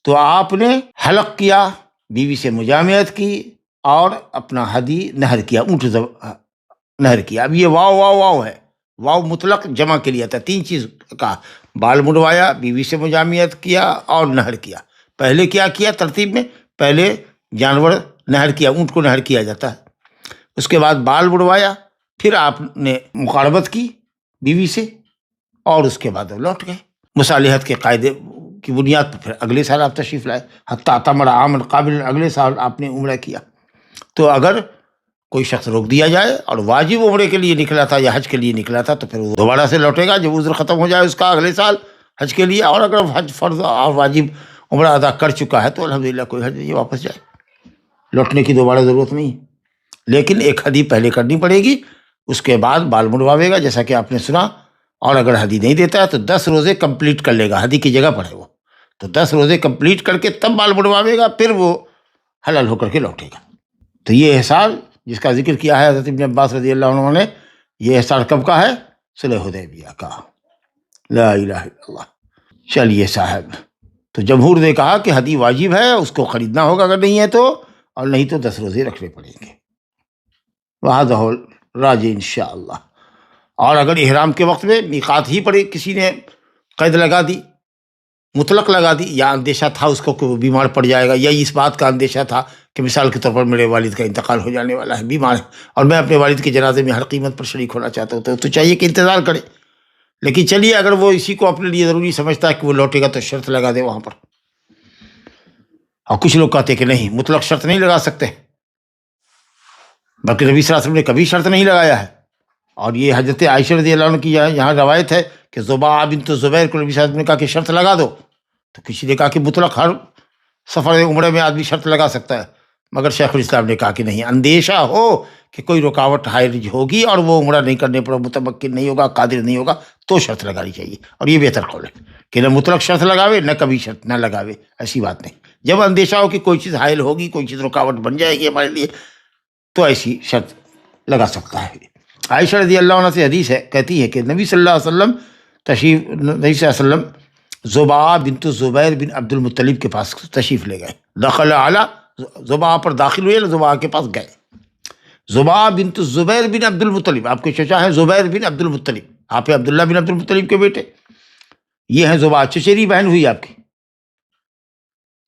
S2: تو آپ نے حلق کیا، بیوی سے مجامعت کی اور اپنا ہدی نہر کیا، اونٹ نہر کیا۔ اب یہ واو واو واو ہے، واو مطلق جمع کے لیے تھا، 3 چیز کا، بال مڈوایا، بیوی سے مجامعت کیا اور نہر کیا۔ پہلے کیا کیا ترتیب میں؟ پہلے جانور نہر کیا، اونٹ کو نہر کیا جاتا ہے، اس کے بعد بال مڈوایا، پھر آپ نے مقاربت کی بیوی سے اور اس کے بعد لوٹ گئے۔ مصالحت کے قاعدے کی بنیاد پر پھر اگلے سال آپ تشریف لائے، حتیٰ اعتمر عاما قابلا، اگلے سال آپ نے عمرہ کیا۔ تو اگر کوئی شخص روک دیا جائے اور واجب عمرے کے لیے نکلا تھا یا حج کے لیے نکلا تھا تو پھر وہ دوبارہ سے لوٹے گا جب عذر ختم ہو جائے اس کا اگلے سال حج کے لیے، اور اگر حج فرض اور واجب عمرہ ادا کر چکا ہے تو الحمدللہ کوئی حج نہیں، واپس جائے، لوٹنے کی دوبارہ ضرورت نہیں۔ لیکن ایک ہدی پہلے کرنی پڑے گی، اس کے بعد بال مڈواوے گا جیسا کہ آپ نے سنا، اور اگر ہدی نہیں دیتا ہے تو 10 روزے کمپلیٹ کر لے گا، ہدی کی جگہ پر ہے وہ، تو 10 روزے کمپلیٹ کر کے تب بال مڈواوے گا، پھر وہ حلال ہو کر کے لوٹے گا۔ تو یہ احسان جس کا ذکر کیا ہے حضرت ابن عباس رضی اللہ عنہ نے، یہ احسان کب کا ہے؟ صلح حدیبیہ کا۔ لا الہ الا اللہ۔ چلیے صاحب، تو جمہور نے کہا کہ ہدی واجب ہے، اس کو خریدنا ہوگا اگر نہیں ہے تو، اور نہیں تو 10 روزے رکھنے پڑیں گے، وہذا راجع انشاءاللہ۔ اور اگر احرام کے وقت میں میقات ہی پڑے، کسی نے قید لگا دی، مطلق لگا دی، یا اندیشہ تھا اس کو کہ وہ بیمار پڑ جائے گا، یا اس بات کا اندیشہ تھا کہ مثال کے طور پر میرے والد کا انتقال ہو جانے والا ہے، بیمار ہے، اور میں اپنے والد کے جنازے میں ہر قیمت پر شریک ہونا چاہتا ہوں، تو چاہیے کہ انتظار کرے۔ لیکن چلیے اگر وہ اسی کو اپنے لیے ضروری سمجھتا ہے کہ وہ لوٹے گا تو شرط لگا دے وہاں پر۔ اور کچھ لوگ کہتے کہ نہیں، مطلق شرط نہیں لگا سکتے، بلکہ نبی صلی اللہ علیہ وسلم نے کبھی شرط نہیں لگایا ہے۔ اور یہ حضرت عائشہ رضی اللہ عنہ کی یہاں روایت ہے کہ زباع بنت زبیر کو نبی صلی اللہ علیہ وسلم نے کہا کہ شرط لگا دو، تو کسی نے کہا کہ مطلق ہر سفر عمرے میں آدمی شرط لگا سکتا ہے، مگر شیخ الاسلام نے کہا کہ نہیں، اندیشہ ہو کہ کوئی رکاوٹ حائج ہوگی اور وہ عمرہ نہیں کرنے پر متمکن نہیں ہوگا، قادر نہیں ہوگا، تو شرط لگانی چاہیے۔ اور یہ بہتر قول ہے کہ نہ مطلق شرط لگاوے نہ کبھی شرط نہ لگاوے، ایسی بات نہیں۔ جب اندیشہ ہو کہ کوئی چیز حائل ہوگی، کوئی چیز رکاوٹ بن جائے گی ہمارے لیے، تو ایسی شرط لگا سکتا ہے۔ عائشہ رضی اللہ عنہ سے حدیث ہے، کہتی ہے کہ نبی صلی اللہ علیہ وسلم نبی صلی اللہ علیہ وسلم زباع بنت زبیر بن عبد المطلب کے پاس تشریف لے گئے، دخل علی، زباع پر داخل ہوئے، زباع کے پاس گئے۔ زباع بنت زبیر بن عبد المطلب، آپ کے چچا ہیں زبیر بن عبد المطلب، آپ عبداللہ بن عبد المطلب کے بیٹے، یہ ہیں زباع، چچیری بہن ہوئی آپ کی۔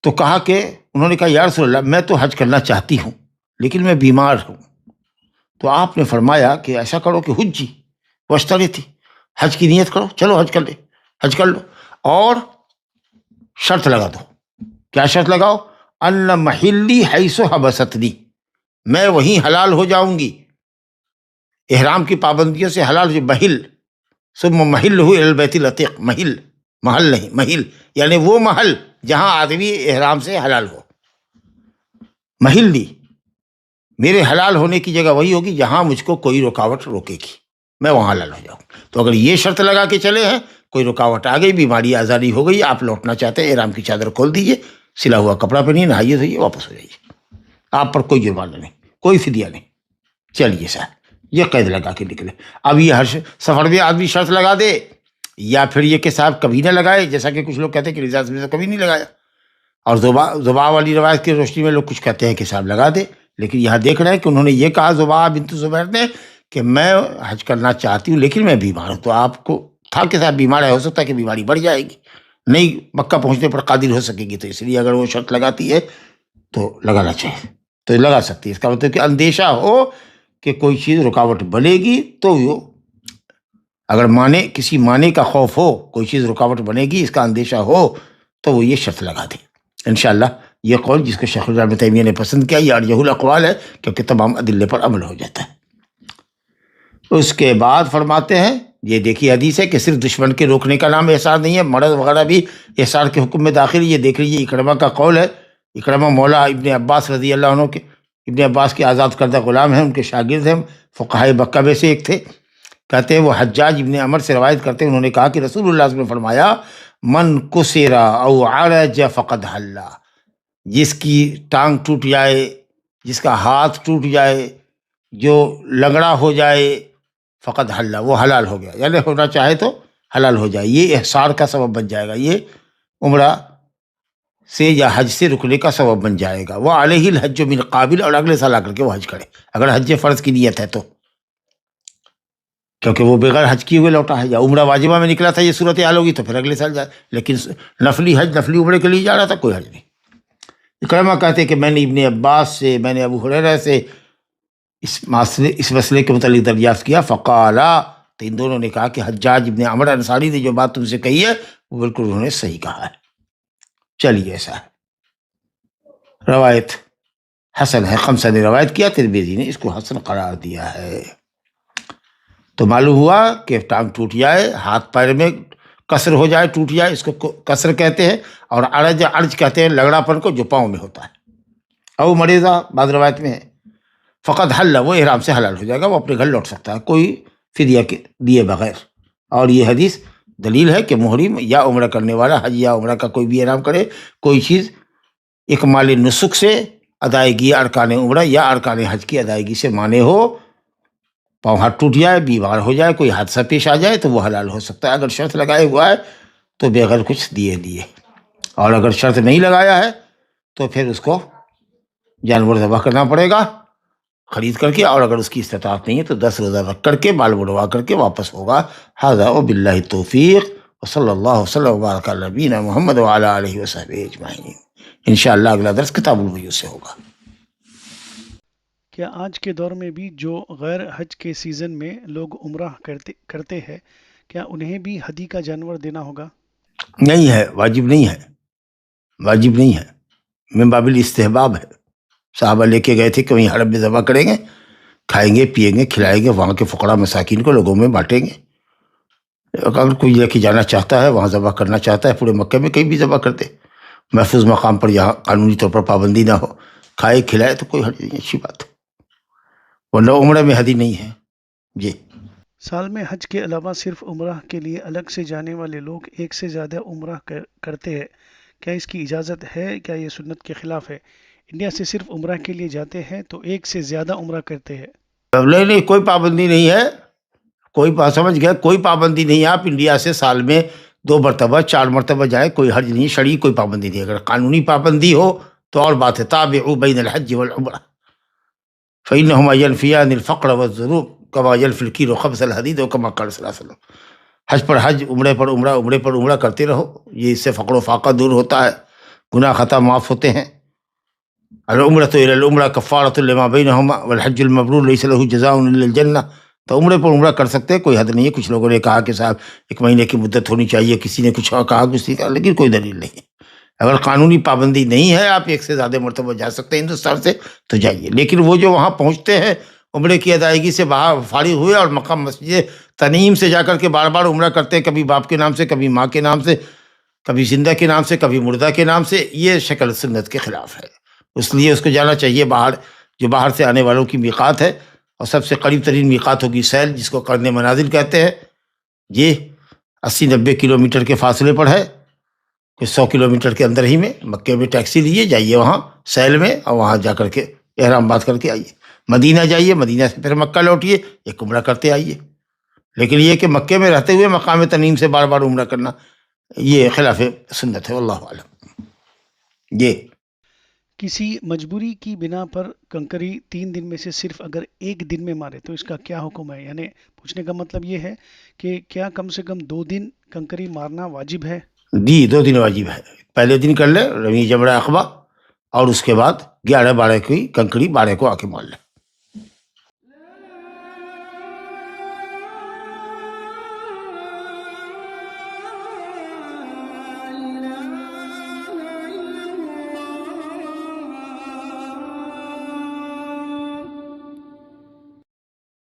S2: تو کہا کہ انہوں نے کہا یا رسول اللہ میں تو حج کرنا چاہتی ہوں لیکن میں بیمار ہوں، تو آپ نے فرمایا کہ ایسا کرو کہ حجی واشترطی، حج کی نیت کرو، چلو حج کر لے، حج کر لو، اور شرط لگا دو۔ کیا شرط لگاؤ؟ ان محلی حیث حبستنی، میں وہیں حلال ہو جاؤں گی، احرام کی پابندیوں سے حلال جو محل، ثم محل ہو البیت العتیق، محل محل نہیں، محل یعنی وہ محل جہاں آدمی احرام سے حلال ہو، محل دی، میرے حلال ہونے کی جگہ وہی ہوگی جہاں مجھ کو کوئی رکاوٹ روکے گی، میں وہاں حلال ہو جاؤں۔ تو اگر یہ شرط لگا کے چلے ہیں، کوئی رکاوٹ آ گئی، بیماری آزاری ہو گئی، آپ لوٹنا چاہتے ہیں، احرام کی چادر کھول دیجیے، سلا ہوا کپڑا پہنیے، نہائیے دھوئیے، واپس ہو جائیے، آپ پر کوئی جرمانہ نہیں، کوئی فدیہ نہیں۔ چلیے صاحب، یہ قید لگا کے نکلے۔ اب یہ ہر سفر میں آدمی شرط لگا دے، یا پھر یہ کہ صاحب کبھی نہ لگائے، جیسا کہ کچھ لوگ کہتے ہیں کہ رضا سے کبھی نہیں لگایا، اور زباع والی روایت کی روشنی میں لوگ کچھ کہتے ہیں کہ صاحب لگا دے، لیکن یہاں دیکھ رہے ہیں کہ انہوں نے یہ کہا زباع بنت زبیر نے کہ میں حج کرنا چاہتی ہوں لیکن میں بیمار ہوں، تو آپ کو تھا کہ صاحب بیمار ہے، ہو سکتا ہے کہ بیماری بڑھ جائے گی، نہیں مکہ پہنچنے پر قادر ہو سکے گی، تو اس لیے اگر وہ شرط لگاتی ہے تو لگانا چاہیے، تو لگا سکتی ہے۔ اس کا مطلب کہ اندیشہ ہو کہ کوئی چیز رکاوٹ بنے گی تو وہ، اگر کسی معنی کا خوف ہو، کوئی چیز رکاوٹ بنے گی اس کا اندیشہ ہو، تو وہ یہ شرط لگا دے۔ انشاءاللہ یہ قول جس کو شیخ الاسلام ابن تیمیہ نے پسند کیا، یہ ارجح الاقوال ہے کیونکہ تمام ادلے پر عمل ہو جاتا ہے۔ اس کے بعد فرماتے ہیں یہ دیکھیے حدیث ہے کہ صرف دشمن کے روکنے کا نام احصار نہیں ہے، مرض وغیرہ بھی احصار کے حکم میں داخل ہے۔ یہ دیکھ لیجیے اکرمہ کا قول ہے، اکرمہ مولا ابن عباس رضی اللہ عنہ کے، ابن عباس کے آزاد کردہ غلام ہیں، ان کے شاگرد ہیں، فقہائے مکہ میں سے ایک تھے۔ کہتے ہیں وہ حجاج ابن عمر سے روایت کرتے ہیں، انہوں نے کہا کہ رسول اللہ صلی اللہ علیہ وسلم نے فرمایا من کسر او عرج فقد حل، جس کی ٹانگ ٹوٹ جائے، جس کا ہاتھ ٹوٹ جائے، جو لنگڑا ہو جائے، فقد حل، وہ حلال ہو گیا، یعنی ہونا چاہے تو حلال ہو جائے، یہ احصار کا سبب بن جائے گا، یہ عمرہ سے یا حج سے رکنے کا سبب بن جائے گا۔ وہ علیہ الحج من قابل، اور اگلے سال آ کر کے وہ حج کرے اگر حج فرض کی نیت ہے تو، کیونکہ وہ بغیر حج کیے ہوئے لوٹا ہے، یا عمرہ واجبہ میں نکلا تھا، یہ صورتحال ہوگی تو پھر اگلے سال جائے، لیکن نفلی حج نفلی عمرے کے لیے جا رہا تھا، کوئی حج نہیں۔ اکرمہ کہتے ہیں کہ میں نے ابن عباس سے، میں نے ابو ہریرہ سے اس مسئلے کے متعلق دریافت کیا، فقالا، تو ان دونوں نے کہا کہ حجاج ابن عمر انصاری نے جو بات تم سے کہی ہے وہ بالکل انہوں نے صحیح کہا ہے۔ چلیے ایسا ہے، روایت حسن ہے، خمسہ نے روایت کیا، ترمذی نے اس کو حسن قرار دیا ہے۔ تو معلوم ہوا کہ ٹانگ ٹوٹ جائے، ہاتھ پیر میں کسر ہو جائے، ٹوٹ جائے، اس کو کسر کہتے ہیں، اور عرج کہتے ہیں لگڑا پن کو جو پاؤں میں ہوتا ہے، او مریضہ بعض روایت میں ہے، فقط حل، وہ احرام سے حلال ہو جائے گا، وہ اپنے گھر لوٹ سکتا ہے کوئی فدیہ کے دیے بغیر۔ اور یہ حدیث دلیل ہے کہ محرم یا عمرہ کرنے والا حج یا عمرہ کا کوئی بھی احرام کرے، کوئی چیز اکمال نسک سے ادائیگی ارکان عمرہ یا ارکان حج کی ادائیگی سے مانے ہو، پاؤں ہاتھ ٹوٹ جائے، بیمار ہو جائے، کوئی حادثہ پیش آ جائے تو وہ حلال ہو سکتا ہے۔ اگر شرط لگائے ہوا ہے تو بغیر کچھ دیے، اور اگر شرط نہیں لگایا ہے تو پھر اس کو جانور ذبح کرنا پڑے گا خرید کر کے، اور اگر اس کی استطاعت نہیں ہے تو 10 روزہ رکھ کر کے مال بڑھوا کر کے واپس ہوگا۔ ھذا وباللہ التوفیق وصلی اللہ وسلم وبارک علی نبینا محمد وعلی آلہ وصحبہ اجمعین۔ انشاءاللہ اگلا درس کتاب البیوع سے ہوگا۔
S3: کیا آج کے دور میں بھی جو غیر حج کے سیزن میں لوگ عمرہ کرتے ہیں، کیا انہیں بھی ہدی کا جانور دینا ہوگا؟
S2: نہیں ہے، واجب نہیں ہے، واجب نہیں ہے، من باب الاستحباب ہے۔ صحابہ لے کے گئے تھے کہ وہیں حرم میں ذبح کریں گے، کھائیں گے، پیئیں گے، کھلائیں گے، وہاں کے فقراء مساکین کو لوگوں میں بانٹیں گے۔ اگر کوئی لے کے جانا چاہتا ہے، وہاں ذبح کرنا چاہتا ہے، پورے مکے میں کہیں بھی ذبح کرتے، محفوظ مقام پر جہاں قانونی طور پر پابندی نہ ہو، کھائے کھلائے تو کوئی حرج نہیں، اچھی بات ہے، ورنہ عمرہ میں حدی نہیں ہے۔ جی،
S3: سال میں حج کے علاوہ صرف عمرہ کے لیے الگ سے جانے والے لوگ ایک سے زیادہ عمرہ کرتے ہیں، کیا اس کی اجازت ہے؟ کیا یہ سنت کے خلاف ہے؟ انڈیا سے صرف عمرہ کے لیے جاتے ہیں تو ایک سے زیادہ عمرہ کرتے ہیں۔
S2: نہیں، کوئی پابندی نہیں ہے، کوئی سمجھ گیا، کوئی پابندی نہیں ہے، آپ انڈیا سے سال میں 2 مرتبہ 4 مرتبہ جائے، کوئی حرج نہیں، شرعی کوئی پابندی نہیں۔ اگر قانونی پابندی ہو تو اور بات ہے، تابعوا بین الحج والعمرہ فإنهما ينفيان الفقر والذنوب كما ينفي الكير خبث الحديد وكما قال صلی اللہ علیہ وسلم۔ حج پر حج، عمرے پر عمرہ، عمرے پر عمرہ کرتے رہو، یہ اس سے فقر و فاقہ دور ہوتا ہے، گناہ خطا معاف ہوتے ہیں۔ العمرۃ الی العمرہ کفارۃ لما بینہما والحج المبرور لیس له جزاء الا الجنہ۔ تو عمرے پر عمرہ کر سکتے ہیں، کوئی حد نہیں ہے۔ کچھ لوگوں نے کہا کہ صاحب 1 مہینے کی مدت ہونی چاہیے، کسی نے کچھ کہا، کسی کا، لیکن کوئی دلیل نہیں ہے۔ اگر قانونی پابندی نہیں ہے، آپ ایک سے زیادہ مرتبہ جا سکتے ہیں ہندوستان سے تو جائیے، لیکن وہ جو وہاں پہنچتے ہیں عمرے کی ادائیگی سے باہر فارغ ہوئے اور مقام مسجد تنعیم سے جا کر کے بار بار عمرہ کرتے ہیں، کبھی باپ کے نام سے، کبھی ماں کے نام سے، کبھی زندہ کے نام سے، کبھی مردہ کے نام سے، یہ شکل سنت کے خلاف ہے۔ اس لیے اس کو جانا چاہیے باہر، جو باہر سے آنے والوں کی میقات ہے، اور سب سے قریب ترین میقات ہوگی سیل، جس کو قرن منازل کہتے ہیں۔ یہ 80-90 کلومیٹر کے فاصلے پر ہے، کچھ 100 کلومیٹر کے اندر ہی میں۔ مکے میں ٹیکسی لیجیے، جائیے وہاں سیل میں، اور وہاں جا کر کے احرام باندھ کر کے آئیے۔ مدینہ جائیے، مدینہ سے پھر مکہ لوٹیے، ایک عمرہ کرتے آئیے۔ لیکن یہ کہ مکے میں رہتے ہوئے مقام تنعیم سے بار بار عمرہ کرنا، یہ خلاف سنت ہے، واللہ اعلم۔ یہ
S3: کسی مجبوری کی بنا پر کنکری 3 دن میں سے صرف اگر 1 دن میں مارے تو اس کا کیا حکم ہے؟ یعنی پوچھنے کا مطلب یہ ہے کہ کیا کم سے کم 2 دن کنکری مارنا واجب ہے؟
S2: جی، 2 دن واجب ہے۔ پہلے دن کر لے رمی جمرہ عقبہ، اور اس کے بعد 11 12 کی کنکری 12 کو آ کے مار لے۔